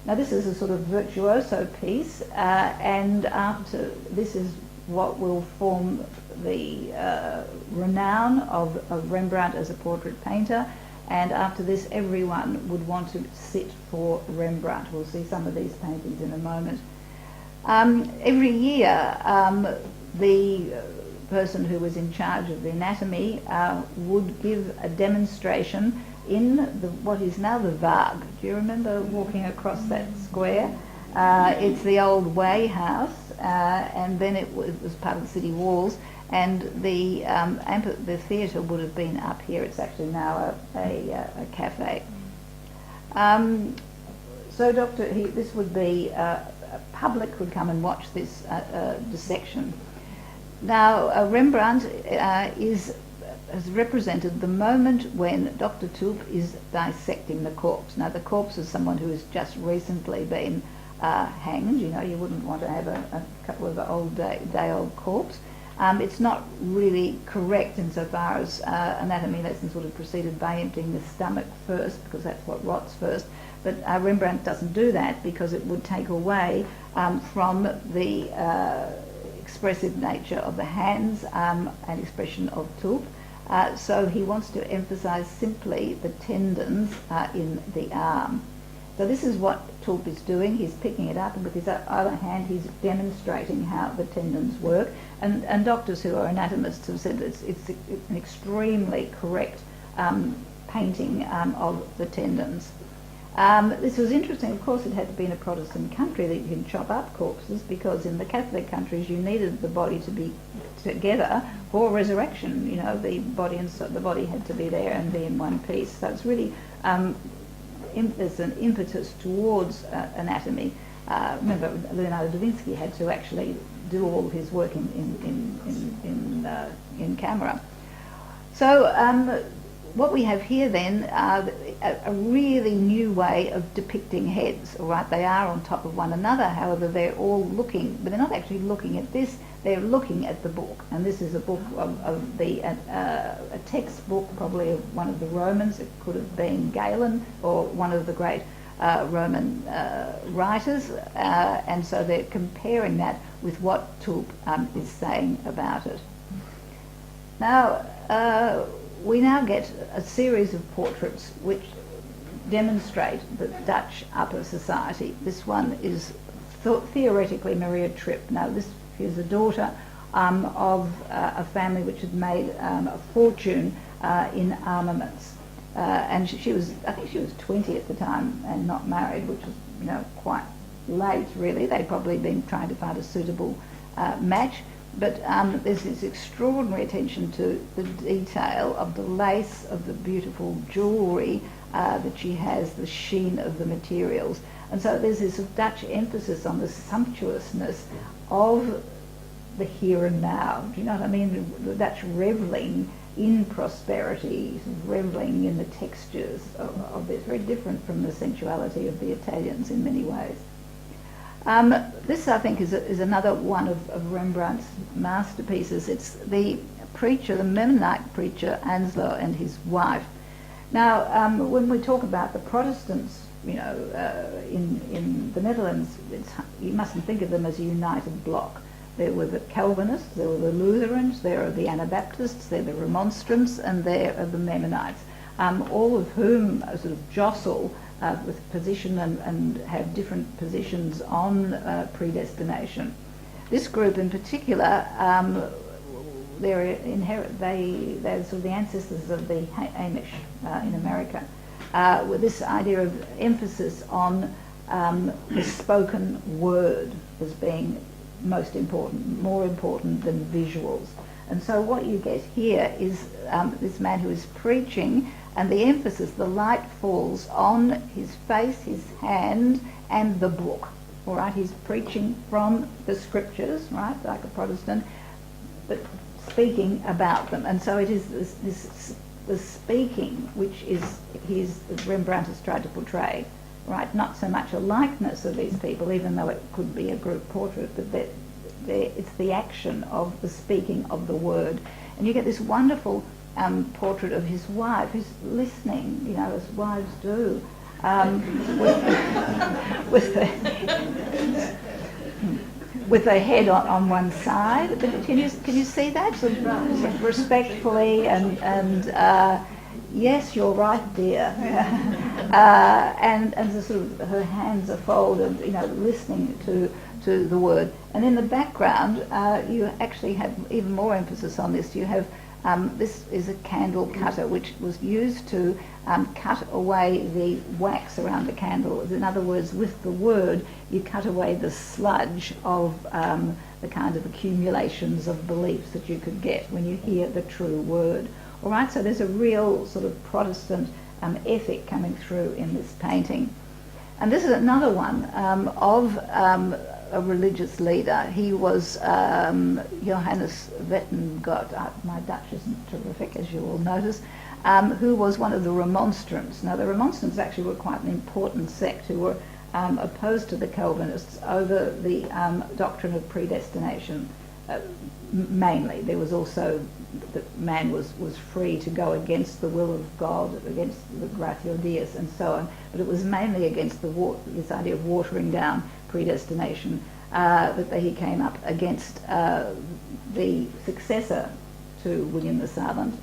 Now this is a sort of virtuoso piece, and after this is what will form the renown of Rembrandt as a portrait painter, and after this everyone would want to sit for Rembrandt. We'll see some of these paintings in a moment. Every year, the person who was in charge of the anatomy would give a demonstration in what is now the Waag. Do you remember walking across that square? It's the old Way House, and then it was part of the city walls, and the theatre would have been up here. It's actually now a cafe. So, this would be public would come and watch this dissection. Now, Rembrandt has represented the moment when Dr. Tulp is dissecting the corpse. Now, the corpse is someone who has just recently been hanged. You know, you wouldn't want to have a couple of day-old corpse. It's not really correct insofar as anatomy lessons would have proceeded by emptying the stomach first, because that's what rots first. But Rembrandt doesn't do that because it would take away from the expressive nature of the hands and expression of Tulp. So he wants to emphasise simply the tendons in the arm. So this is what Tulp is doing. He's picking it up, and with his other hand he's demonstrating how the tendons work. And doctors who are anatomists have said that it's an extremely correct painting of the tendons. This was interesting. Of course, it had to be in a Protestant country that you can chop up corpses, because in the Catholic countries you needed the body to be together for resurrection. You know, the body had to be there and be in one piece. So it's really there's an impetus towards anatomy. Remember, Leonardo da Vinci had to actually do all his work in camera. So what we have here then a really new way of depicting heads. All right, they are on top of one another. However, they're all looking, but they're not actually looking at this. They're looking at the book, and this is a book of a textbook, probably of one of the Romans. It could have been Galen or one of the great Roman writers, and so they're comparing that with what Tulp is saying about it. Now, we now get a series of portraits which demonstrate the Dutch upper society. This one is theoretically Maria Tripp. Now, this is the daughter of a family which had made a fortune in armaments. And I think she was 20 at the time and not married, which was, you know, quite late, really. They'd probably been trying to find a suitable match. But there's this extraordinary attention to the detail of the lace, of the beautiful jewellery that she has, the sheen of the materials. And so there's this Dutch emphasis on the sumptuousness of the here and now. Do you know what I mean? The Dutch revelling in prosperity, revelling in the textures of this, very different from the sensuality of the Italians in many ways. This, I think, is another one of Rembrandt's masterpieces. It's the preacher, the Mennonite preacher, Anslo, and his wife. Now, when we talk about the Protestants, you know, in the Netherlands, you mustn't think of them as a united bloc. There were the Calvinists, there were the Lutherans, there are the Anabaptists, there are the Remonstrants, and there are the Mennonites, all of whom sort of jostle with position and have different positions on predestination. This group in particular, they're sort of the ancestors of the Amish in America, with this idea of emphasis on the spoken word as being most important, more important than visuals. And so what you get here is this man who is preaching, and the emphasis, the light falls on his face, his hand, and the book. All right, he's preaching from the scriptures, right, like a Protestant, but speaking about them. And so it is the speaking which Rembrandt has tried to portray, right? Not so much a likeness of these people, even though it could be a group portrait, but it's the action of the speaking of the word. And you get this wonderful portrait of his wife who's listening, you know, as wives do, with the head on one side. But can you see that? Sort of respectfully and yes, you're right, dear. And the sort of her hands are folded, you know, listening to the word. And in the background, you actually have even more emphasis on this. You have this is a candle cutter, which was used to cut away the wax around the candle. In other words, with the word, you cut away the sludge of the kind of accumulations of beliefs that you could get when you hear the true word. All right, so there's a real sort of Protestant ethic coming through in this painting. And this is another one of a religious leader. He was Johannes Wettengott. My Dutch isn't terrific, as you will notice, who was one of the Remonstrants. Now, the Remonstrants actually were quite an important sect who were opposed to the Calvinists over the doctrine of predestination. Mainly, there was also that man was free to go against the will of God, against the Gratio Deus and so on, but it was mainly against this idea of watering down predestination that he came up against the successor to William the Silent,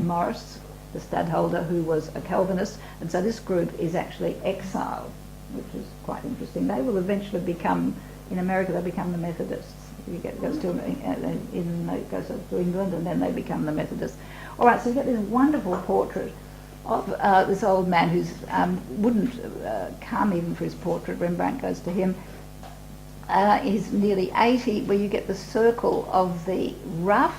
Maurice, the stadholder, who was a Calvinist, and so this group is actually exiled, which is quite interesting. They will eventually become, in America, they become the Methodists. It goes to England, and then they become the Methodists. All right, so you get this wonderful portrait of this old man who's wouldn't come even for his portrait. Rembrandt goes to him. He's nearly 80, where you get the circle of the ruff,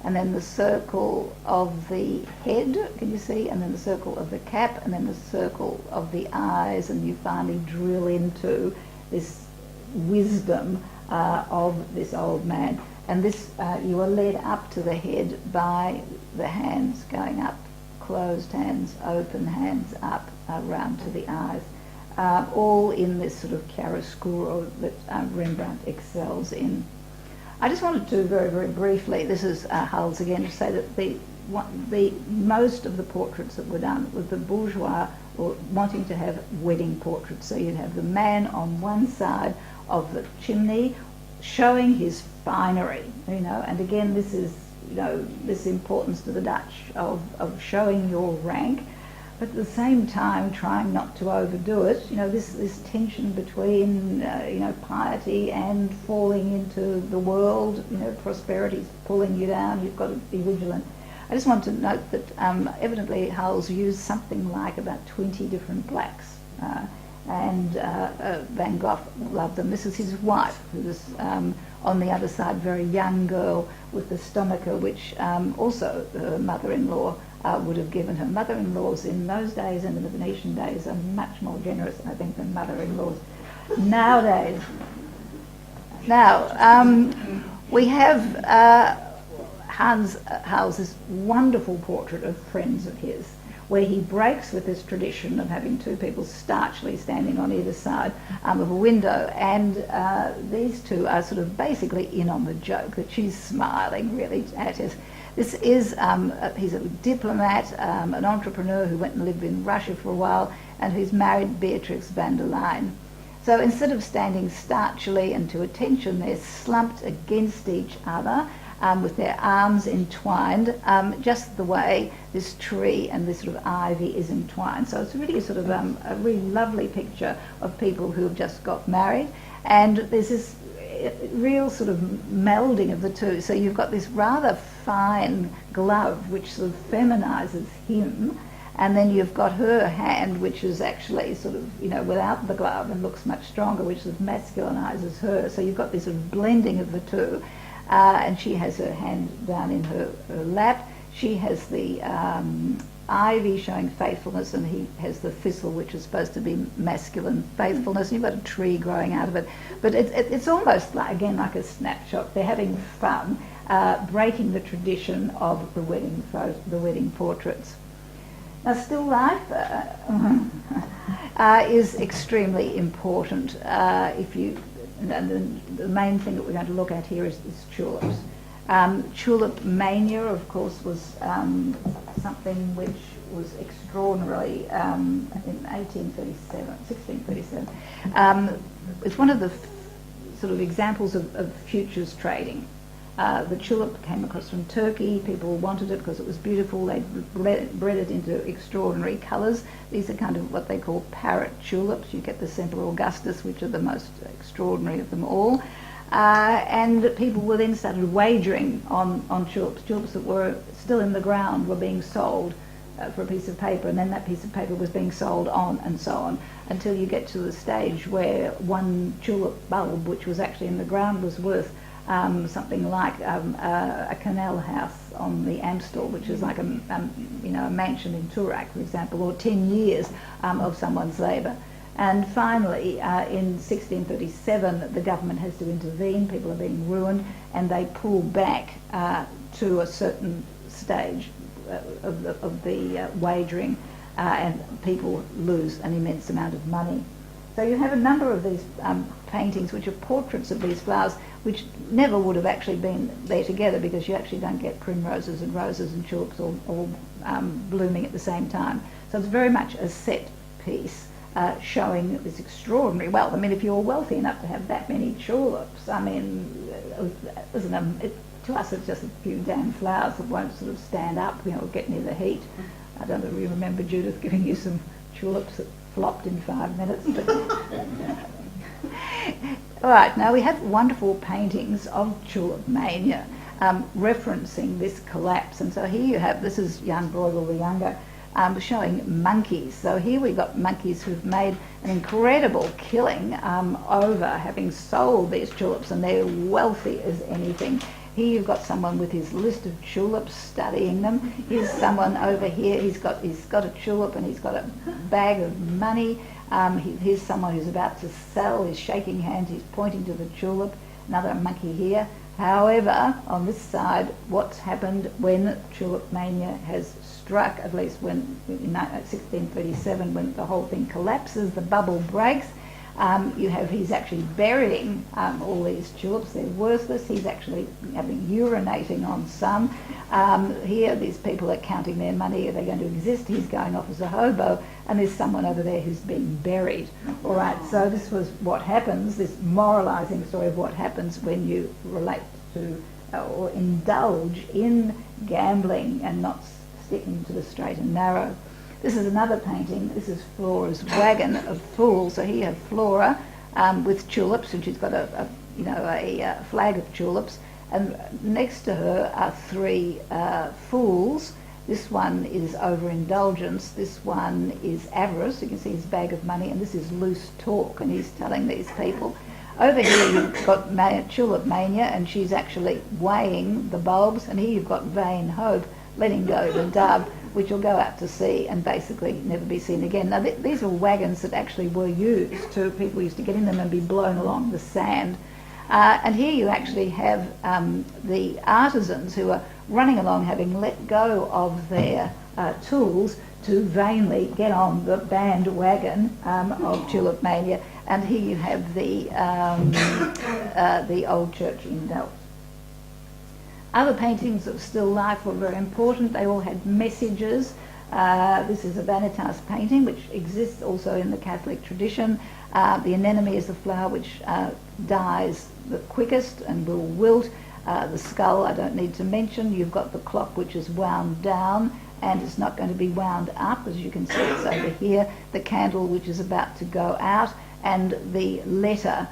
and then the circle of the head, can you see? And then the circle of the cap, and then the circle of the eyes, and you finally drill into this wisdom of this old man. And this, you are led up to the head by the hands going up, closed hands, open hands up, round to the eyes, all in this sort of chiaroscuro that Rembrandt excels in. I just wanted to very, very briefly, this is Hals again, to say that the most of the portraits that were done with the bourgeois were wanting to have wedding portraits. So you'd have the man on one side of the chimney showing his finery, you know, and again this is, you know, this importance to the Dutch of showing your rank, but at the same time trying not to overdo it, you know, this tension between you know, piety and falling into the world, you know, prosperity's pulling you down, you've got to be vigilant. I just want to note that evidently Hals used something like about 20 different blacks, and Van Gogh loved them. This is his wife, who was on the other side, very young girl with the stomacher, which also her mother-in-law would have given her. Mother-in-laws in those days and in the Venetian days are much more generous, I think, than mother-in-laws nowadays. Now, we have Hans Hals's wonderful portrait of friends of his, where he breaks with this tradition of having two people starchily standing on either side of a window, and these two are sort of basically in on the joke, that she's smiling really at us. This is, he's a diplomat, an entrepreneur who went and lived in Russia for a while, and who's married Beatrix van der Leyen. So instead of standing starchily and to attention, they're slumped against each other, with their arms entwined, just the way this tree and this sort of ivy is entwined. So it's really sort of a really lovely picture of people who have just got married, and there's this real sort of melding of the two. So you've got this rather fine glove which sort of feminizes him, and then you've got her hand which is actually sort of, you know, without the glove and looks much stronger, which sort of masculinizes her. So you've got this sort of blending of the two. And she has her hand down in her lap. She has the ivy showing faithfulness, and he has the thistle, which is supposed to be masculine faithfulness. You've got a tree growing out of it. But it's almost like, again, like a snapshot. They're having fun, breaking the tradition of the wedding portraits. Now, still life is extremely important. And the main thing that we're going to look at here is tulips. Tulip mania, of course, was something which was extraordinarily in 1637. It's one of the sort of examples of futures trading. The tulip came across from Turkey. People wanted it because it was beautiful. They bred it into extraordinary colours. These are kind of what they call parrot tulips. You get the Semper Augustus, which are the most extraordinary of them all. And people then started wagering on tulips. Tulips that were still in the ground were being sold for a piece of paper, and then that piece of paper was being sold on, and so on, until you get to the stage where one tulip bulb, which was actually in the ground, was worth something like a canal house on the Amstel, which is like a mansion in Toorak, for example, or 10 years of someone's labour. And finally, in 1637, the government has to intervene. People are being ruined, and they pull back to a certain stage of the wagering, and people lose an immense amount of money. So you have a number of these paintings which are portraits of these flowers, which never would have actually been there together, because you actually don't get primroses and roses and tulips all blooming at the same time. So it's very much a set piece showing this extraordinary wealth. I mean, if you're wealthy enough to have that many tulips, I mean, to us it's just a few damn flowers that won't sort of stand up, get near the heat. I don't know if you remember Judith giving you some tulips that flopped in 5 minutes. But all right, now we have wonderful paintings of tulip mania referencing this collapse. And so here you have, this is Jan Bruegel the Younger, showing monkeys. So here we've got monkeys who've made an incredible killing over having sold these tulips, and they're wealthy as anything. Here you've got someone with his list of tulips, studying them. Here's someone over here, he's got a tulip and he's got a bag of money. Here's someone who's about to sell, he's shaking hands, he's pointing to the tulip. Another monkey here. However, on this side, what's happened when tulip mania has struck, at least when in 1637, when the whole thing collapses, the bubble breaks. He's actually burying all these tulips. They're worthless. He's actually urinating on some. Here, these people are counting their money. Are they going to exist? He's going off as a hobo. And there's someone over there who's being buried. All right, so this was what happens, this moralising story of what happens when you relate to or indulge in gambling and not sticking to the straight and narrow. This is another painting. This is Flora's Wagon of Fools. So here you have Flora with tulips, and she's got a flag of tulips. And next to her are 3 fools. This one is overindulgence. This one is avarice. You can see his bag of money. And this is loose talk. And he's telling these people. Over here you've got tulip mania, and she's actually weighing the bulbs. And here you've got vain hope, letting go the dove, which will go out to sea and basically never be seen again. Now, these are wagons that actually were used to, people used to get in them and be blown along the sand. And here you actually have the artisans who are running along, having let go of their tools to vainly get on the bandwagon of tulip mania. And here you have the old church in Delft. Other paintings of still life were very important. They all had messages. This is a Vanitas painting, which exists also in the Catholic tradition. The anemone is the flower which dies the quickest and will wilt. The skull, I don't need to mention. You've got the clock, which is wound down, and it's not going to be wound up, as you can see it's over here. The candle, which is about to go out, and the letter,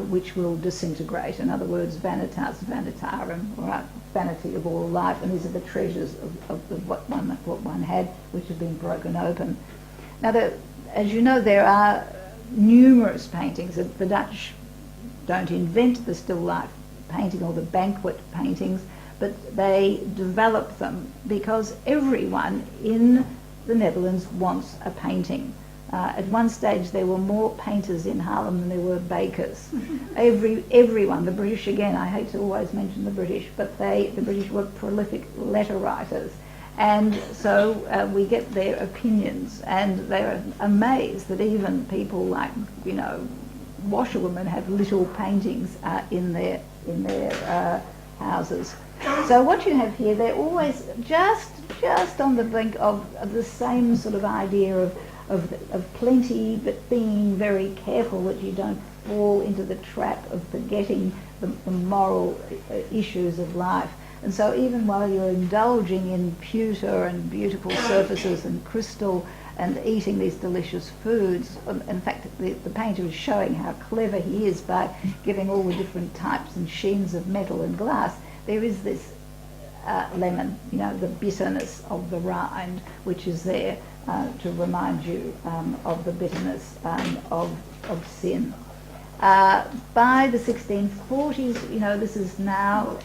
which will disintegrate. In other words, vanitas vanitarum, or vanity of all life, and these are the treasures of what one had, which have been broken open. Now, as you know, there are numerous paintings. The Dutch don't invent the still life painting or the banquet paintings, but they develop them because everyone in the Netherlands wants a painting. At one stage there were more painters in Haarlem than there were bakers. Everyone, the British again, I hate to always mention the British, but the British were prolific letter writers. And so we get their opinions, and they're amazed that even people like, washerwomen have little paintings in their houses. So what you have here, they're always just on the brink of the same sort of idea of plenty, but being very careful that you don't fall into the trap of forgetting the moral issues of life. And so even while you're indulging in pewter and beautiful surfaces and crystal and eating these delicious foods, in fact the painter is showing how clever he is by giving all the different types and sheens of metal and glass, there is this lemon, the bitterness of the rind, which is there to remind you of the bitterness of sin. By the 1640s, you know, this is now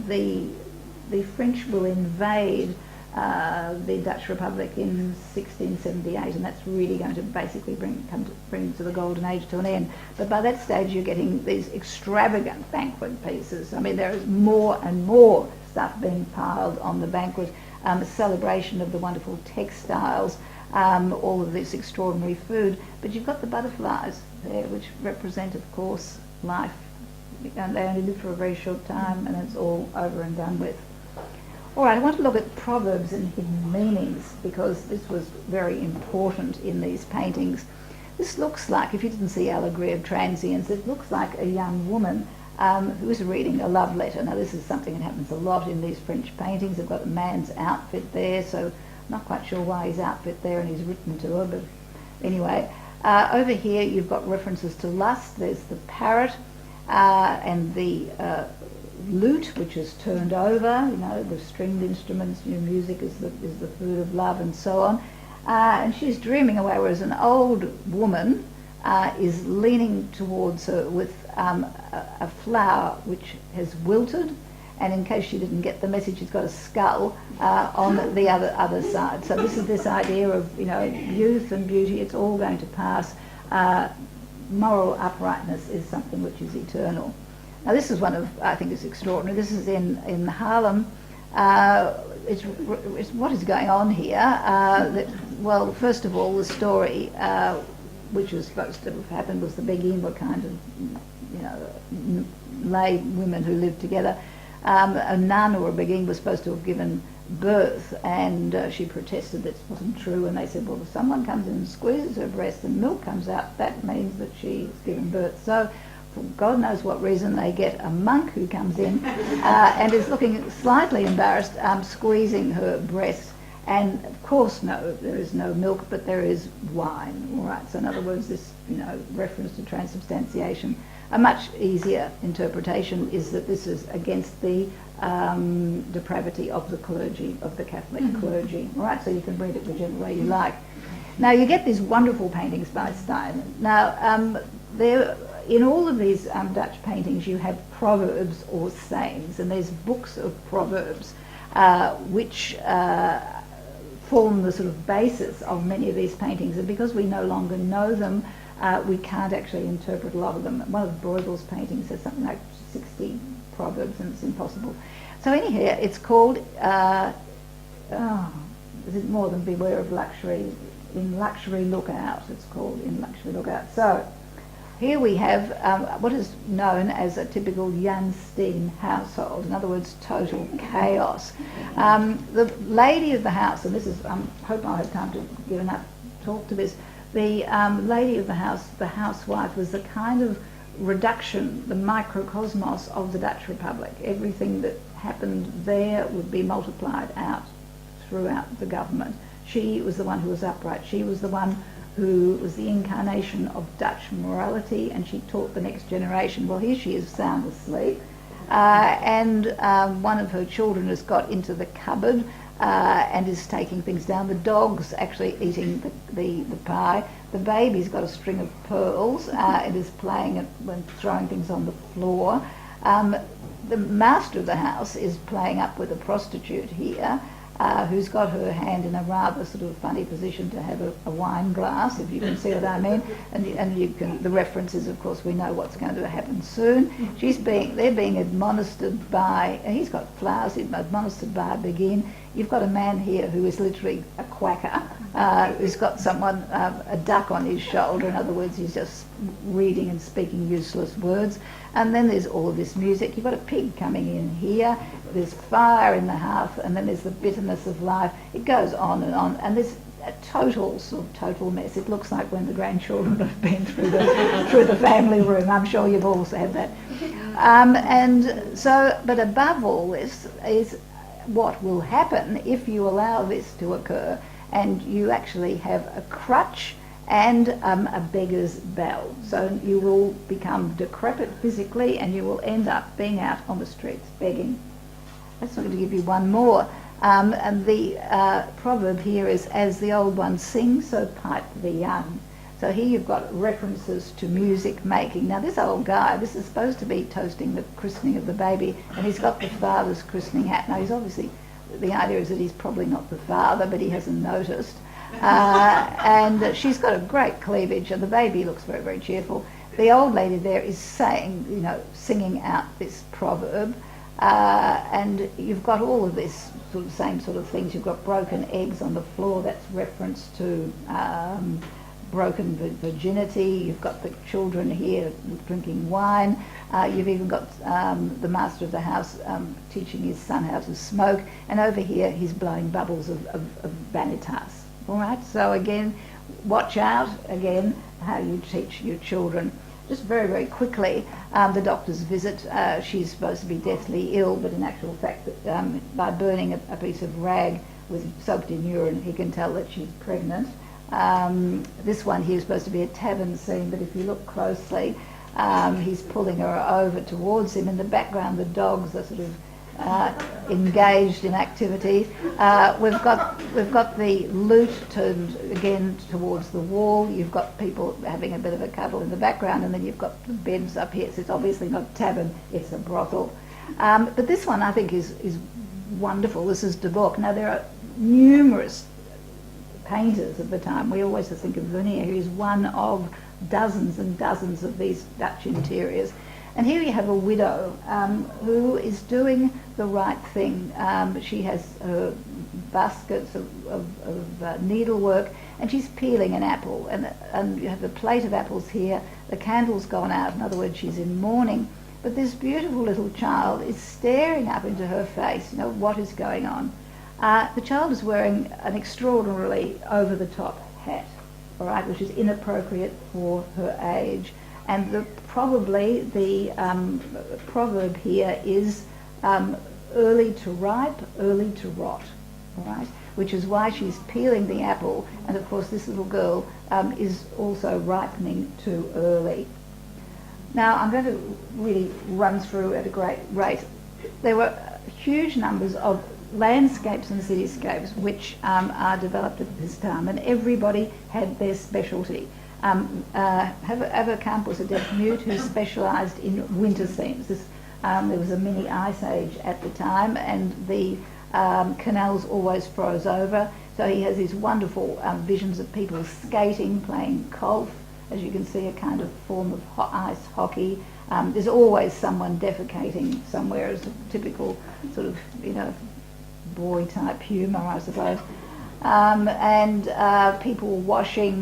the French will invade the Dutch Republic in 1678, and that's really going to basically bring to the Golden Age to an end. But by that stage, you're getting these extravagant banquet pieces. I mean, there is more and more stuff being piled on the banquet, a celebration of the wonderful textiles, all of this extraordinary food. But you've got the butterflies there, which represent, of course, life. And they only live for a very short time, and it's all over and done with. All right, I want to look at proverbs and hidden meanings, because this was very important in these paintings. This looks like, if you didn't see Allegory of Transience, it looks like a young woman who is reading a love letter. Now, this is something that happens a lot in these French paintings. They've got a man's outfit there, so I'm not quite sure why his outfit there, and he's written to her, but anyway. Over here, you've got references to lust. There's the parrot and the lute, which is turned over, you know, the stringed instruments, you know, music is the food of love, and so on. And she's dreaming away, whereas an old woman is leaning towards her with a flower which has wilted, and in case she didn't get the message, she's got a skull on the other side. So this is this idea of, you know, youth and beauty, it's all going to pass. Moral uprightness is something which is eternal. Now, this is one of, I think, is extraordinary. This is in Haarlem. It's what is going on here. Well, first of all, the story, which was supposed to have happened, was the Beguine were kind of, you know, lay women who lived together. A nun or a Beguine was supposed to have given birth, and she protested that it wasn't true, and they said, well, if someone comes in and squeezes her breast and milk comes out, that means that she's given birth. So, for God knows what reason, they get a monk who comes in and is looking slightly embarrassed, squeezing her breast. And of course, no, there is no milk, but there is wine. All right. So in other words, this, you know, reference to transubstantiation. A much easier interpretation is that this is against the depravity of the clergy, of the Catholic clergy. All right. So you can read it whichever way you like. Now you get these wonderful paintings by Steyn. Now there. In all of these Dutch paintings, you have proverbs or sayings, and there's books of proverbs which form the sort of basis of many of these paintings. And because we no longer know them, we can't actually interpret a lot of them. One of Bruegel's paintings has something like 60 proverbs, and it's impossible. So anyhow, it's called, is it more than beware of luxury? In Luxury Look Out, it's called In Luxury Look Out. So here we have what is known as a typical Jan Steen household, in other words, total chaos. The lady of the house, and this is, I hope I'll have time to give enough talk to this, the lady of the house, the housewife, was the kind of reduction, the microcosmos of the Dutch Republic. Everything that happened there would be multiplied out throughout the government. She was the one who was upright. She was the one who was the incarnation of Dutch morality, and she taught the next generation. Well, here she is sound asleep, and one of her children has got into the cupboard and is taking things down. The dog's actually eating the pie. The baby's got a string of pearls and is playing it when throwing things on the floor. The master of the house is playing up with a prostitute here, who's got her hand in a rather sort of funny position to have a wine glass, if you can see what I mean. And you can, the reference is, of course, we know what's going to happen soon. They're being admonished by, he's got flowers, he's admonished by a Beguine. You've got a man here who is literally a quacker, who's got someone, a duck on his shoulder. In other words, he's just reading and speaking useless words. And then there's all of this music. You've got a pig coming in here. There's fire in the hearth, and then there's the bitterness of life. It goes on, and there's a total mess. It looks like when the grandchildren have been through the family room. I'm sure you've also had that. And so, but above all this is what will happen if you allow this to occur, and you actually have a crutch and a beggar's bell. So you will become decrepit physically, and you will end up being out on the streets begging. I'm just going to give you one more. And the proverb here is, as the old ones sing, so pipe the young. So So here you've got references to music making. Now this old guy, this is supposed to be toasting the christening of the baby, and he's got the father's christening hat. Now he's obviously, the idea is that he's probably not the father, but he hasn't noticed. And she's got a great cleavage, and the baby looks very, very cheerful. The old lady there is saying, you know, singing out this proverb, and you've got all of this sort of same sort of things. You've got broken eggs on the floor. That's reference to broken virginity. You've got the children here drinking wine. You've even got the master of the house teaching his son how to smoke, and over here he's blowing bubbles of vanitas. All right. So again, watch out again how you teach your children. Just very, very quickly, the doctor's visit. She's supposed to be deathly ill, but in actual fact, by burning a piece of rag soaked in urine, he can tell that she's pregnant. This one here is supposed to be a tavern scene, but if you look closely, he's pulling her over towards him. In the background, the dogs are sort of engaged in activity. We've got the lute turned again towards the wall. You've got people having a bit of a cuddle in the background, and then you've got the beds up here. So it's obviously not a tavern, it's a brothel. But this one I think is wonderful. This is De Bock. Now there are numerous painters of the time. We always think of Vermeer, who is one of dozens and dozens of these Dutch interiors. And here you have a widow who is doing the right thing. She has baskets of needlework, and she's peeling an apple. And you have a plate of apples here. The candle's gone out. In other words, she's in mourning. But this beautiful little child is staring up into her face. You know, what is going on? The child is wearing an extraordinarily over-the-top hat, all right, which is inappropriate for her age. And probably the proverb here is early to ripe, early to rot, all right, which is why she's peeling the apple. And of course this little girl is also ripening too early. Now I'm going to really run through at a great rate. There were huge numbers of landscapes and cityscapes which are developed at this time, and everybody had their specialty. Haverkamp was a deaf mute who specialised in winter scenes. There was a mini ice age at the time, and the canals always froze over. So he has these wonderful visions of people skating, playing golf, as you can see, a kind of form of ice hockey. There's always someone defecating somewhere, as a typical sort of, you know, boy-type humour, I suppose. And people washing,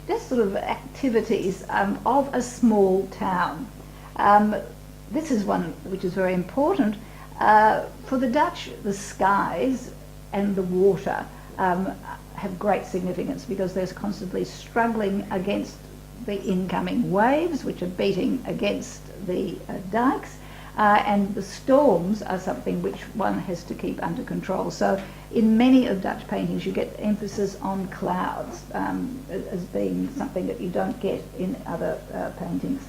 just sort of activities of a small town. This is one which is very important. For the Dutch, the skies and the water have great significance because they're constantly struggling against the incoming waves, which are beating against the dikes. And the storms are something which one has to keep under control. So in many of Dutch paintings you get emphasis on clouds as being something that you don't get in other paintings.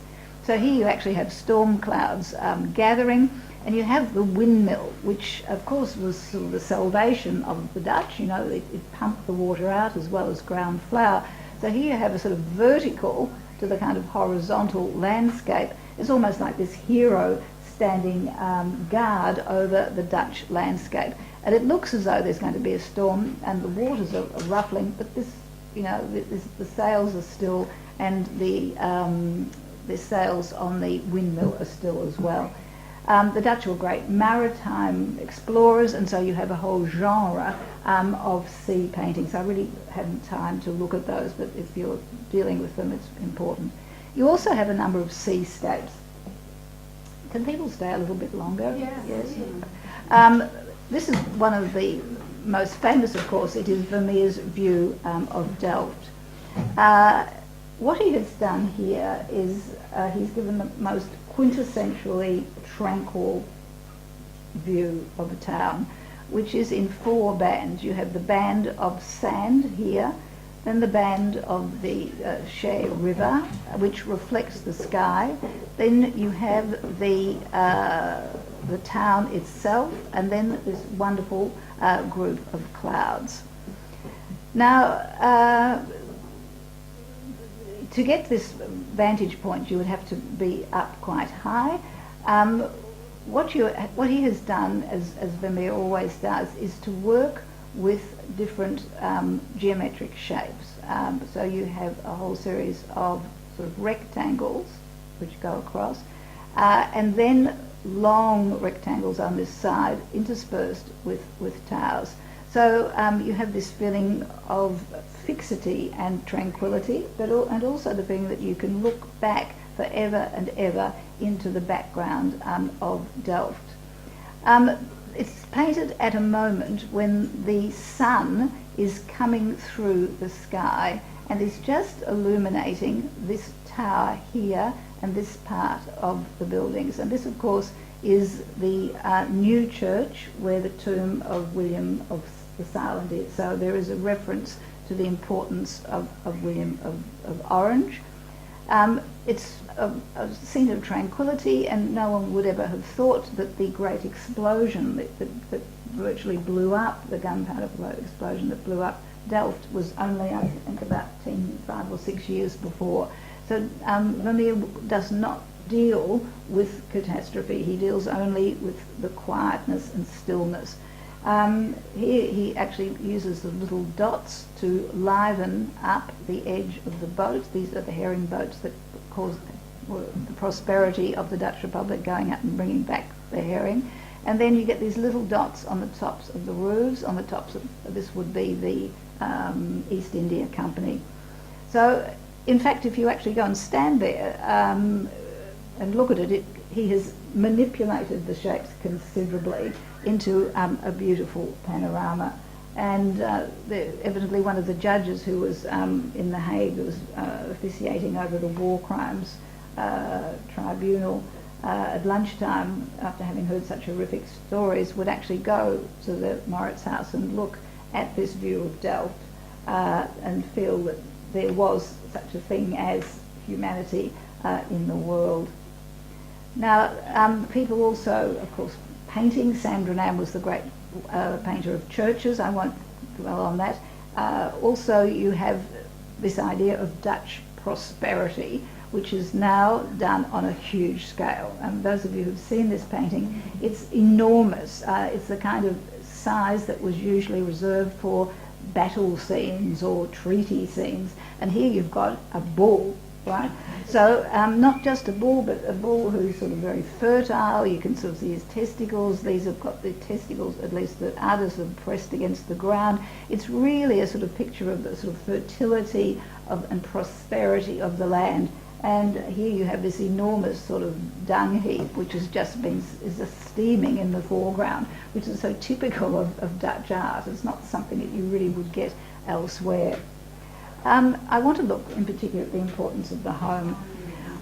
So here you actually have storm clouds gathering, and you have the windmill, which of course was sort of the salvation of the Dutch. You know, it pumped the water out as well as ground flour. So here you have a sort of vertical to the kind of horizontal landscape. It's almost like this hero standing guard over the Dutch landscape. And it looks as though there's going to be a storm and the waters are ruffling, but this, you know, the sails are still, and the sails on the windmill are still as well. The Dutch were great maritime explorers, and so you have a whole genre of sea paintings. I really haven't time to look at those, but if you're dealing with them, it's important. You also have a number of seascapes. Can people stay a little bit longer? Yes. This is one of the most famous, of course. It is Vermeer's view of Delft. What he has done here is he's given the most quintessentially tranquil view of a town, which is in 4 bands. You have the band of sand here, then the band of the Cher River, which reflects the sky. Then you have the town itself, and then this wonderful group of clouds. Now, to get this vantage point, you would have to be up quite high. What he has done, as Vermeer always does, is to work with different geometric shapes. So you have a whole series of sort of rectangles which go across, and then long rectangles on this side interspersed with towers. So you have this feeling of fixity and tranquility, and also the feeling that you can look back forever and ever into the background of Delft. It's painted at a moment when the sun is coming through the sky and is just illuminating this tower here and this part of the buildings. And this, of course, is the new church where the tomb of William of the Silent is. So there is a reference to the importance of William of Orange. It's a scene of tranquility, and no one would ever have thought that the great explosion that virtually blew up, the gunpowder explosion that blew up Delft, was only, I think, about 5 or 6 years before. So Vermeer does not deal with catastrophe. He deals only with the quietness and stillness. He actually uses the little dots to liven up the edge of the boat. These are the herring boats that caused the prosperity of the Dutch Republic, going out and bringing back the herring. And then you get these little dots on the tops of the roofs, on the tops of, this would be the East India Company. So, in fact, if you actually go and stand there and look at it, he has manipulated the shapes considerably into a beautiful panorama. And evidently one of the judges who was in The Hague, who was officiating over the war crimes tribunal, at lunchtime, after having heard such horrific stories, would actually go to the Maurits house and look at this view of Delft and feel that there was such a thing as humanity in the world. Now, people also, of course, painting. Sandringham was the great painter of churches. I won't dwell on that. Also, you have this idea of Dutch prosperity, which is now done on a huge scale. Those of you who've seen this painting, it's enormous. It's the kind of size that was usually reserved for battle scenes or treaty scenes. And here you've got a bull, right? So not just a bull, but a bull who's sort of very fertile. You can sort of see his testicles. These have got the testicles, at least the others, have pressed against the ground. It's really a sort of picture of the sort of fertility and prosperity of the land. And here you have this enormous sort of dung heap, which has just steaming in the foreground, which is so typical of Dutch art. It's not something that you really would get elsewhere. I want to look in particular at the importance of the home.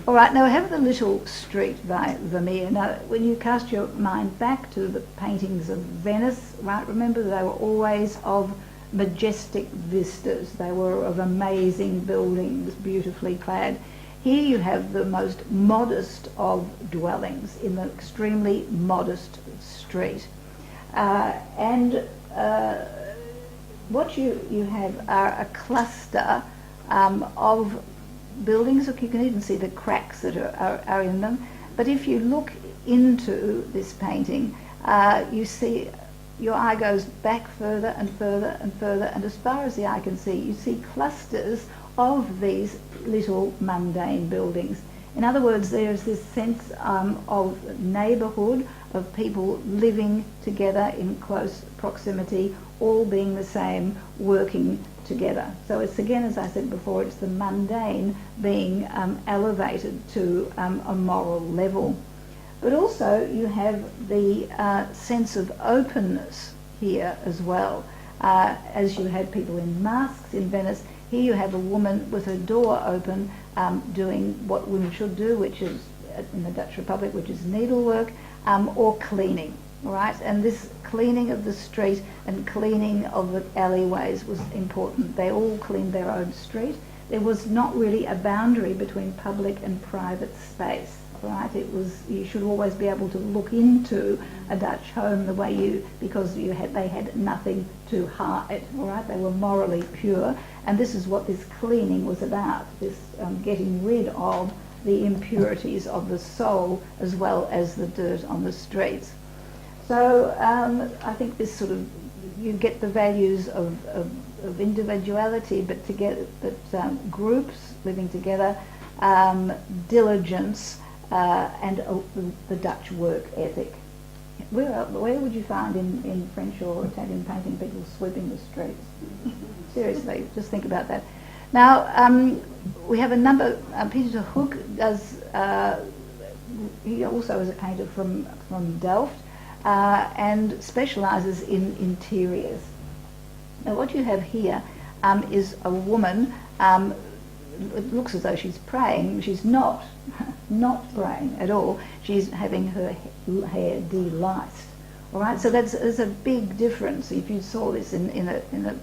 All right, now we have the little street by Vermeer. Now, when you cast your mind back to the paintings of Venice, right, remember they were always of majestic vistas. They were of amazing buildings, beautifully clad. Here you have the most modest of dwellings in the extremely modest street. What you have are a cluster of buildings. Look, you can even see the cracks that are in them. But if you look into this painting, you see your eye goes back further and further and further, and as far as the eye can see, you see clusters of these little mundane buildings. In other words, there's this sense of neighbourhood, of people living together in close proximity, all being the same, working together. So it's, again, as I said before, it's the mundane being elevated to a moral level. But also you have the sense of openness here as well. As you had people in masks in Venice, here you have a woman with her door open doing what women should do, which is, in the Dutch Republic, which is needlework, or cleaning, right? And this cleaning of the street and cleaning of the alleyways was important. They all cleaned their own street. There was not really a boundary between public and private space. right? It was, you should always be able to look into a Dutch home the way because they had nothing to hide, all right? They were morally pure, and this is what this cleaning was about, this getting rid of the impurities of the soul as well as the dirt on the streets. So I think this sort of, you get the values of individuality, but together, groups living together, diligence, and the Dutch work ethic. Where would you find in French or Italian painting people sweeping the streets? Seriously, just think about that. Now, we have a number, Peter de Hoek does, he also is a painter from Delft, and specialises in interiors. Now what you have here is a woman, it looks as though she's praying. She's not praying at all. She's having her hair de-liced. All right, so there's a big difference. If you saw this in a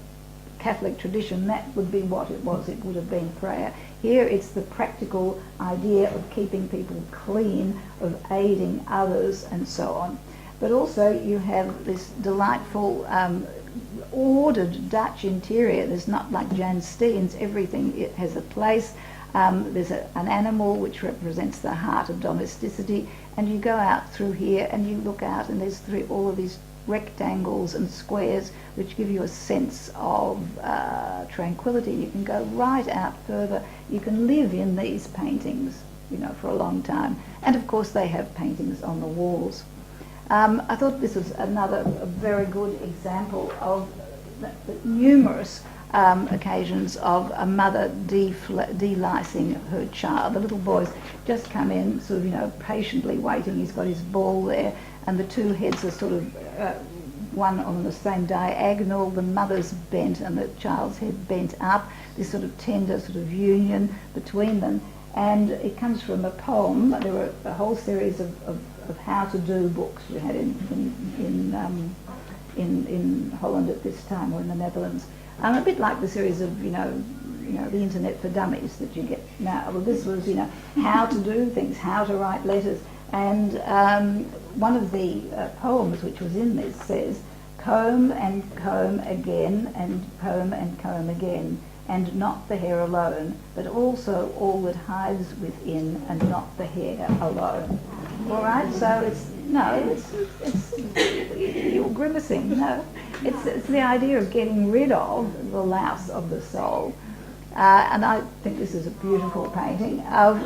Catholic tradition, that would be what it was. It would have been prayer. Here it's the practical idea of keeping people clean, of aiding others, and so on. But also you have this delightful ordered Dutch interior. There's not like Jan Steen's, everything it has a place. There's an animal which represents the heart of domesticity, and you go out through here and you look out and there's all of these rectangles and squares which give you a sense of tranquility. You can go right out further. You can live in these paintings, you know, for a long time. And of course they have paintings on the walls. I thought this was a very good example of the numerous occasions of a mother delicing her child. The little boy's just come in, sort of, you know, patiently waiting. He's got his ball there, and the two heads are sort of one on the same diagonal. The mother's bent and the child's head bent up. This sort of tender sort of union between them. And it comes from a poem. There were a whole series of how-to-do books you had in Holland at this time, or in the Netherlands. A bit like the series of, you know, the Internet for Dummies that you get now. Well, this was, you know, how to do things, how to write letters. And one of the poems which was in this says, comb and comb again, and comb again, and not the hair alone, but also all that hides within, and not the hair alone. All right, so it's you're grimacing. No, it's the idea of getting rid of the louse of the soul. And I think this is a beautiful painting of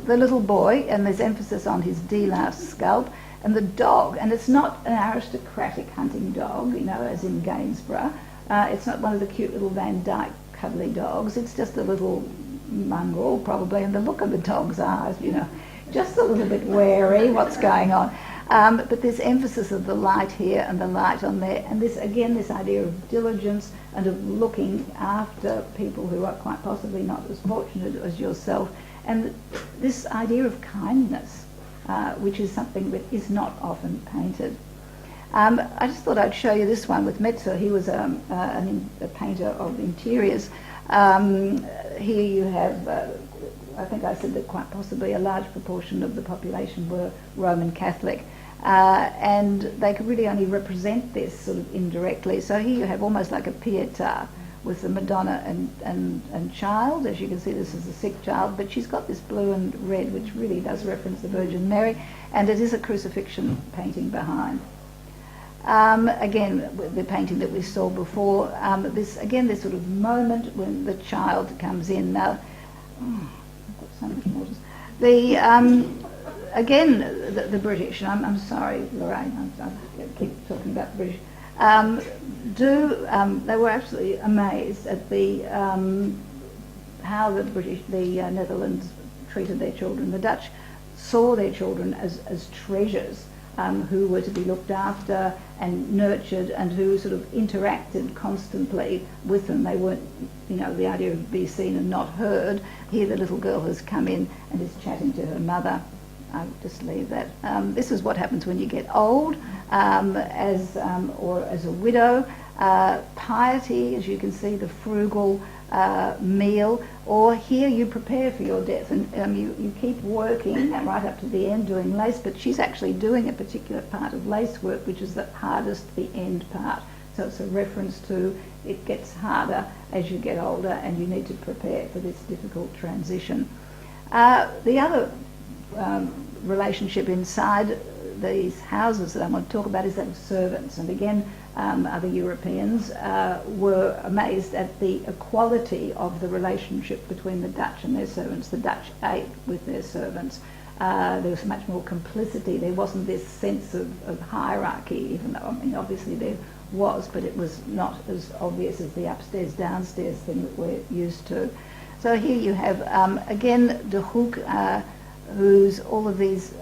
the little boy, and there's emphasis on his deloused scalp, and the dog. And it's not an aristocratic hunting dog, you know, as in Gainsborough. It's not one of the cute little Van Dyke cuddly dogs. It's just a little mongrel, probably, and the look of the dog's eyes, you know, just a little bit wary what's going on. But this emphasis of the light here and the light on there, and this, again, this idea of diligence and of looking after people who are quite possibly not as fortunate as yourself, and this idea of kindness, which is something that is not often painted. I just thought I'd show you this one with Metzer. He was a painter of interiors. Here you have, I think I said that quite possibly a large proportion of the population were Roman Catholic. And they could really only represent this sort of indirectly. So here you have almost like a Pietà with the Madonna and child. As you can see, this is a sick child, but she's got this blue and red, which really does reference the Virgin Mary, and it is a crucifixion painting behind. Again, the painting that we saw before, this sort of moment when the child comes in. Now, I've got so much more to again, the British, and I'm sorry, Lorraine, I keep talking about the British, they were absolutely amazed at how the Netherlands treated their children. The Dutch saw their children as treasures, who were to be looked after and nurtured, and who sort of interacted constantly with them. They weren't, you know, the idea of be seen and not heard. Here the little girl has come in and is chatting to her mother. I'll just leave that. This is what happens when you get old, or as a widow. piety, as you can see, the frugal meal, or here you prepare for your death, and you keep working right up to the end doing lace, but she's actually doing a particular part of lace work, which is the hardest, the end part. So it's a reference to it gets harder as you get older and you need to prepare for this difficult transition. The other relationship inside these houses that I want to talk about is that of servants. And again, other Europeans were amazed at the equality of the relationship between the Dutch and their servants. The Dutch ate with their servants. There was much more complicity. There wasn't this sense of hierarchy, even though, I mean, obviously there was, but it was not as obvious as the upstairs-downstairs thing that we're used to. So here you have, again, De Hoek, who's all of these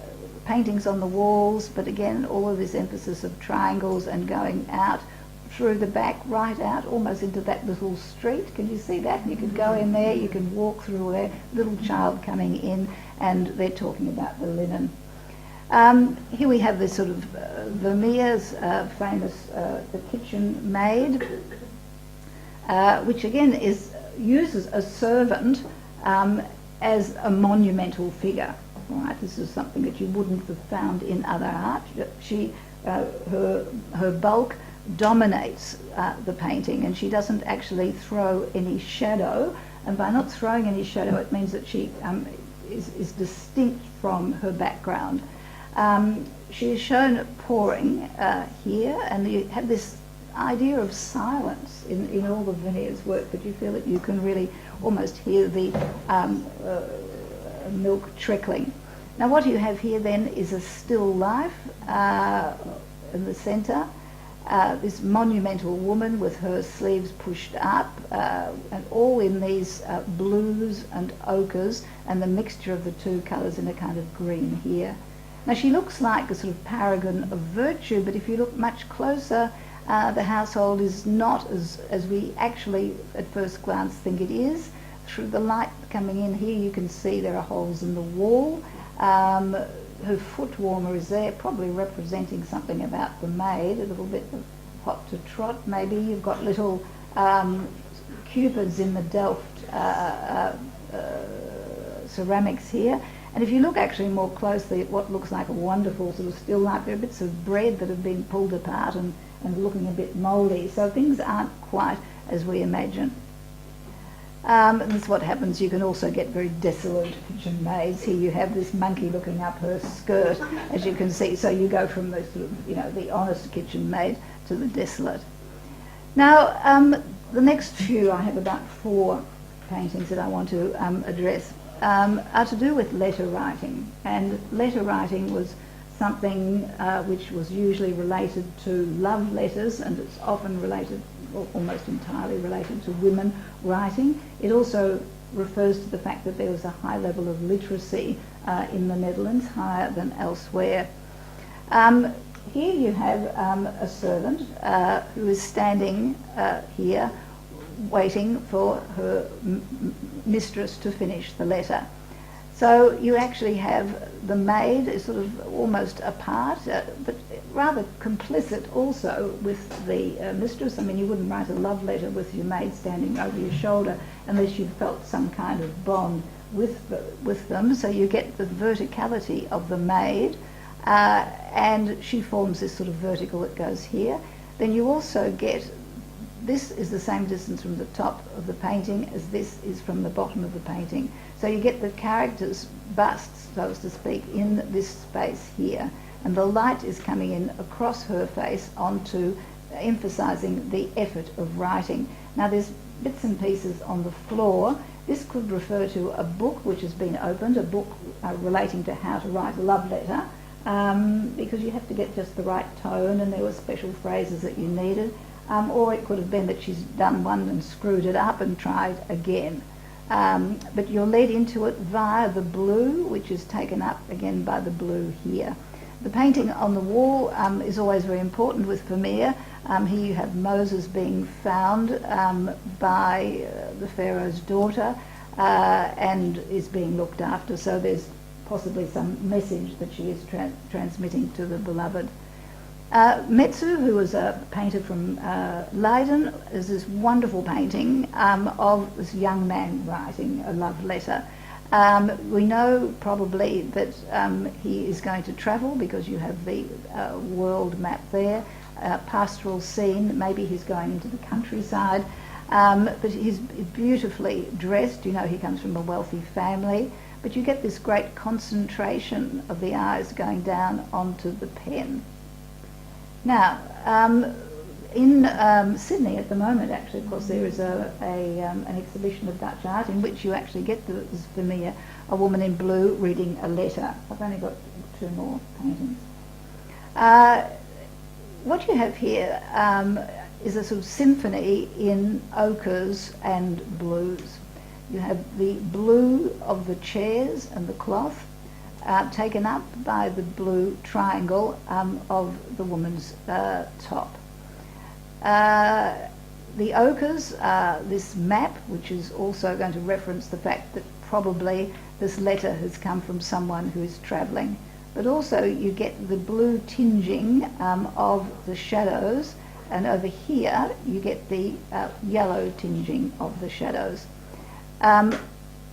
paintings on the walls, but again, all of this emphasis of triangles and going out through the back, right out, almost into that little street. Can you see that? You could go in there, you can walk through there, little child coming in, and they're talking about the linen. Here we have this sort of Vermeer's famous The Kitchen Maid, which again uses a servant as a monumental figure. Right, this is something that you wouldn't have found in other art. She, her bulk dominates the painting, and she doesn't actually throw any shadow. And by not throwing any shadow, it means that she is distinct from her background. She is shown pouring here, and you have this idea of silence in all of Vermeer's work, but you feel that you can really almost hear the milk trickling. Now what you have here then is a still life in the centre. This monumental woman with her sleeves pushed up, and all in these blues and ochres, and the mixture of the two colours in a kind of green here. Now she looks like a sort of paragon of virtue, but if you look much closer, the household is not as we actually at first glance think it is. Through the light coming in here, you can see there are holes in the wall. Her foot warmer is there, probably representing something about the maid, a little bit of hot to trot maybe. You've got little cupids in the Delft ceramics here. And if you look actually more closely at what looks like a wonderful sort of still life, there are bits of bread that have been pulled apart and looking a bit mouldy. So things aren't quite as we imagine. And this is what happens. You can also get very desolate kitchen maids. Here you have this monkey looking up her skirt, as you can see. So you go from the sort of, you know, the honest kitchen maid to the desolate. Now, the next few, I have about 4 paintings that I want to address, are to do with letter writing. And letter writing was something which was usually related to love letters, and it's often related, or almost entirely related, to women writing. It also refers to the fact that there was a high level of literacy in the Netherlands, higher than elsewhere. Here you have a servant who is standing here waiting for her mistress to finish the letter. So you actually have the maid is sort of almost apart, but rather complicit also with the mistress. I mean, you wouldn't write a love letter with your maid standing over your shoulder unless you felt some kind of bond with them. So you get the verticality of the maid, and she forms this sort of vertical that goes here. Then you also get, this is the same distance from the top of the painting as this is from the bottom of the painting. So you get the character's busts, so to speak, in this space here. And the light is coming in across her face onto emphasising the effort of writing. Now there's bits and pieces on the floor. This could refer to a book which has been opened, a book relating to how to write a love letter, because you have to get just the right tone, and there were special phrases that you needed. Or it could have been that she's done one and screwed it up and tried again. But you're led into it via the blue, which is taken up again by the blue here. The painting on the wall is always very important with Vermeer. Here you have Moses being found by the Pharaoh's daughter and is being looked after, so there's possibly some message that she is transmitting to the beloved. Metsu, who was a painter from Leiden, is this wonderful painting of this young man writing a love letter. We know probably that he is going to travel because you have the world map there, pastoral scene, maybe he's going into the countryside, but he's beautifully dressed. You know, he comes from a wealthy family, but you get this great concentration of the eyes going down onto the pen. Now, in Sydney at the moment, actually, of course, there is an exhibition of Dutch art in which you actually get this Vermeer, a woman in blue reading a letter. I've only got 2 more paintings. What you have here is a sort of symphony in ochres and blues. You have the blue of the chairs and the cloth, taken up by the blue triangle of the woman's top. The ochres are this map, which is also going to reference the fact that probably this letter has come from someone who is travelling. But also you get the blue tinging of the shadows, and over here you get the yellow tinging of the shadows.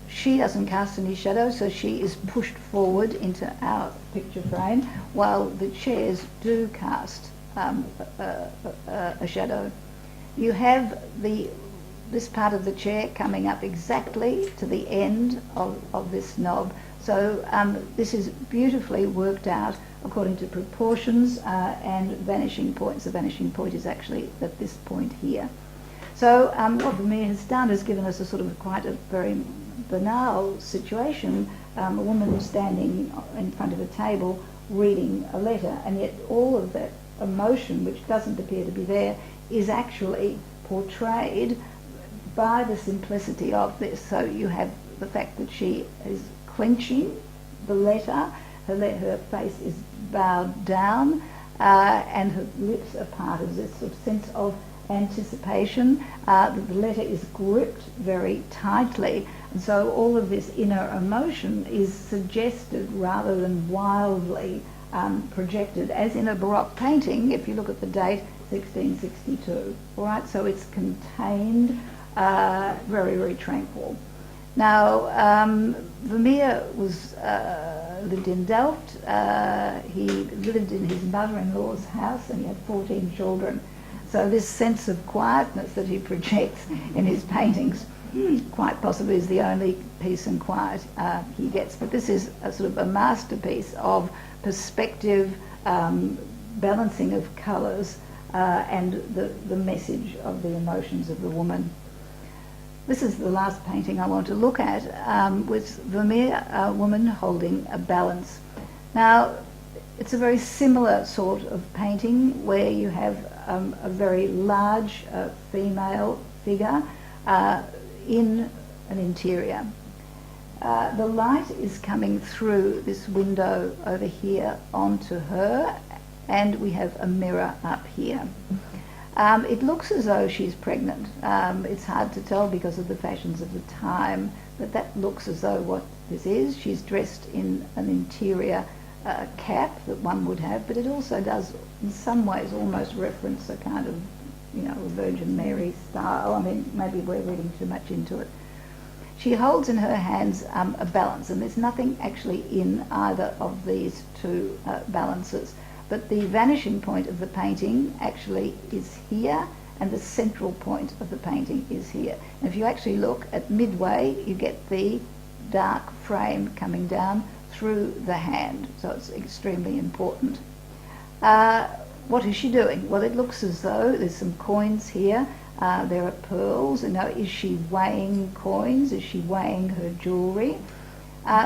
She doesn't cast any shadow, so she is pushed forward into our picture frame, while the chairs do cast a shadow. You have this part of the chair coming up exactly to the end of this knob, so this is beautifully worked out according to proportions and vanishing points. The vanishing point is actually at this point here. So what Vermeer has done is given us a sort of quite a very banal situation, a woman standing in front of a table reading a letter, and yet all of that emotion, which doesn't appear to be there, is actually portrayed by the simplicity of this. So you have the fact that she is clenching the letter, her face is bowed down, and her lips are parted. There's this sort of sense of anticipation, that the letter is gripped very tightly, and so all of this inner emotion is suggested rather than wildly projected, as in a Baroque painting. If you look at the date, 1662, all right, so it's contained, very, very tranquil. Now, Vermeer lived in Delft. He lived in his mother-in-law's house, and he had 14 children. So this sense of quietness that he projects in his paintings quite possibly is the only peace and quiet he gets. But this is a sort of a masterpiece of perspective, balancing of colours, and the message of the emotions of the woman. This is the last painting I want to look at, with Vermeer, a woman holding a balance. Now, it's a very similar sort of painting where you have a very large female figure in an interior. The light is coming through this window over here onto her, and we have a mirror up here. It looks as though she's pregnant. It's hard to tell because of the fashions of the time, but that looks as though what this is. She's dressed in an interior cap that one would have, but it also does in some ways almost reference a kind of, you know, Virgin Mary style. I mean, maybe we're reading too much into it. She holds in her hands a balance, and there's nothing actually in either of these two balances. But the vanishing point of the painting actually is here, and the central point of the painting is here. And if you actually look at midway, you get the dark frame coming down through the hand, so it's extremely important. What is she doing? Well, it looks as though there's some coins here. There are pearls. You know, is she weighing coins? Is she weighing her jewellery?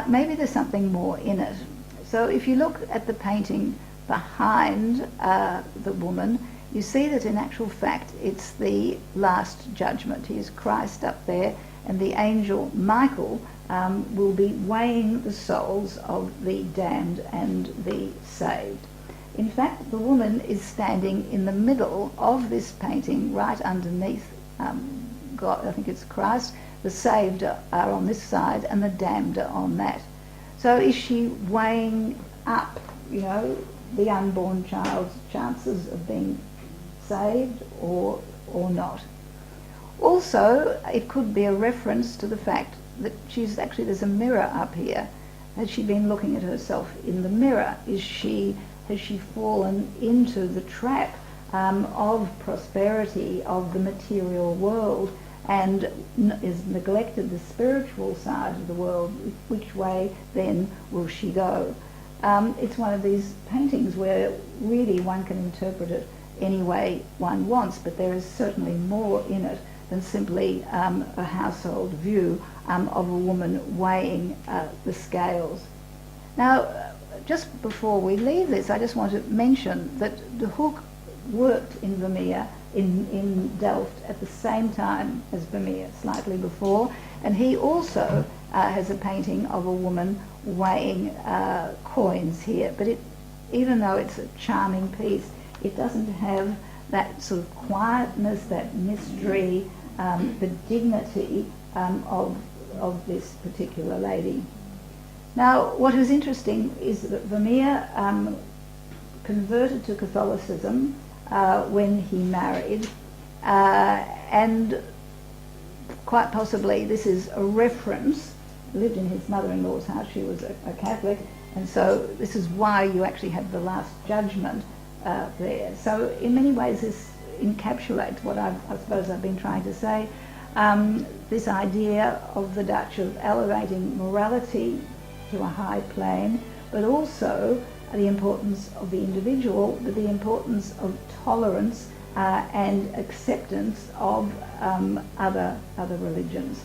Maybe there's something more in it. So if you look at the painting behind the woman, you see that in actual fact it's the Last Judgment. He is Christ up there, and the angel Michael will be weighing the souls of the damned and the saved. In fact, the woman is standing in the middle of this painting, right underneath God. I think it's Christ. The saved are on this side, and the damned are on that. So is she weighing up, you know, the unborn child's chances of being saved or not. Also, it could be a reference to the fact that there's a mirror up here. Has she been looking at herself in the mirror? Has she fallen into the trap of prosperity, of the material world, and has neglected the spiritual side of the world? Which way then will she go? It's one of these paintings where really one can interpret it any way one wants, but there is certainly more in it than simply a household view of a woman weighing the scales. Now, just before we leave this, I just want to mention that De Hoek worked in Vermeer in Delft at the same time as Vermeer, slightly before, and he also has a painting of a woman weighing coins here. But even though it's a charming piece, it doesn't have that sort of quietness, that mystery, the dignity of this particular lady. Now, what is interesting is that Vermeer converted to Catholicism when he married, and quite possibly this is a reference. Lived in his mother-in-law's house. She was a Catholic, and so this is why you actually have the Last Judgment there. So in many ways this encapsulates what I suppose I've been trying to say, this idea of the Dutch of elevating morality to a high plane, but also the importance of the individual, but the importance of tolerance and acceptance of other religions.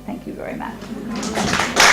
Thank you very much.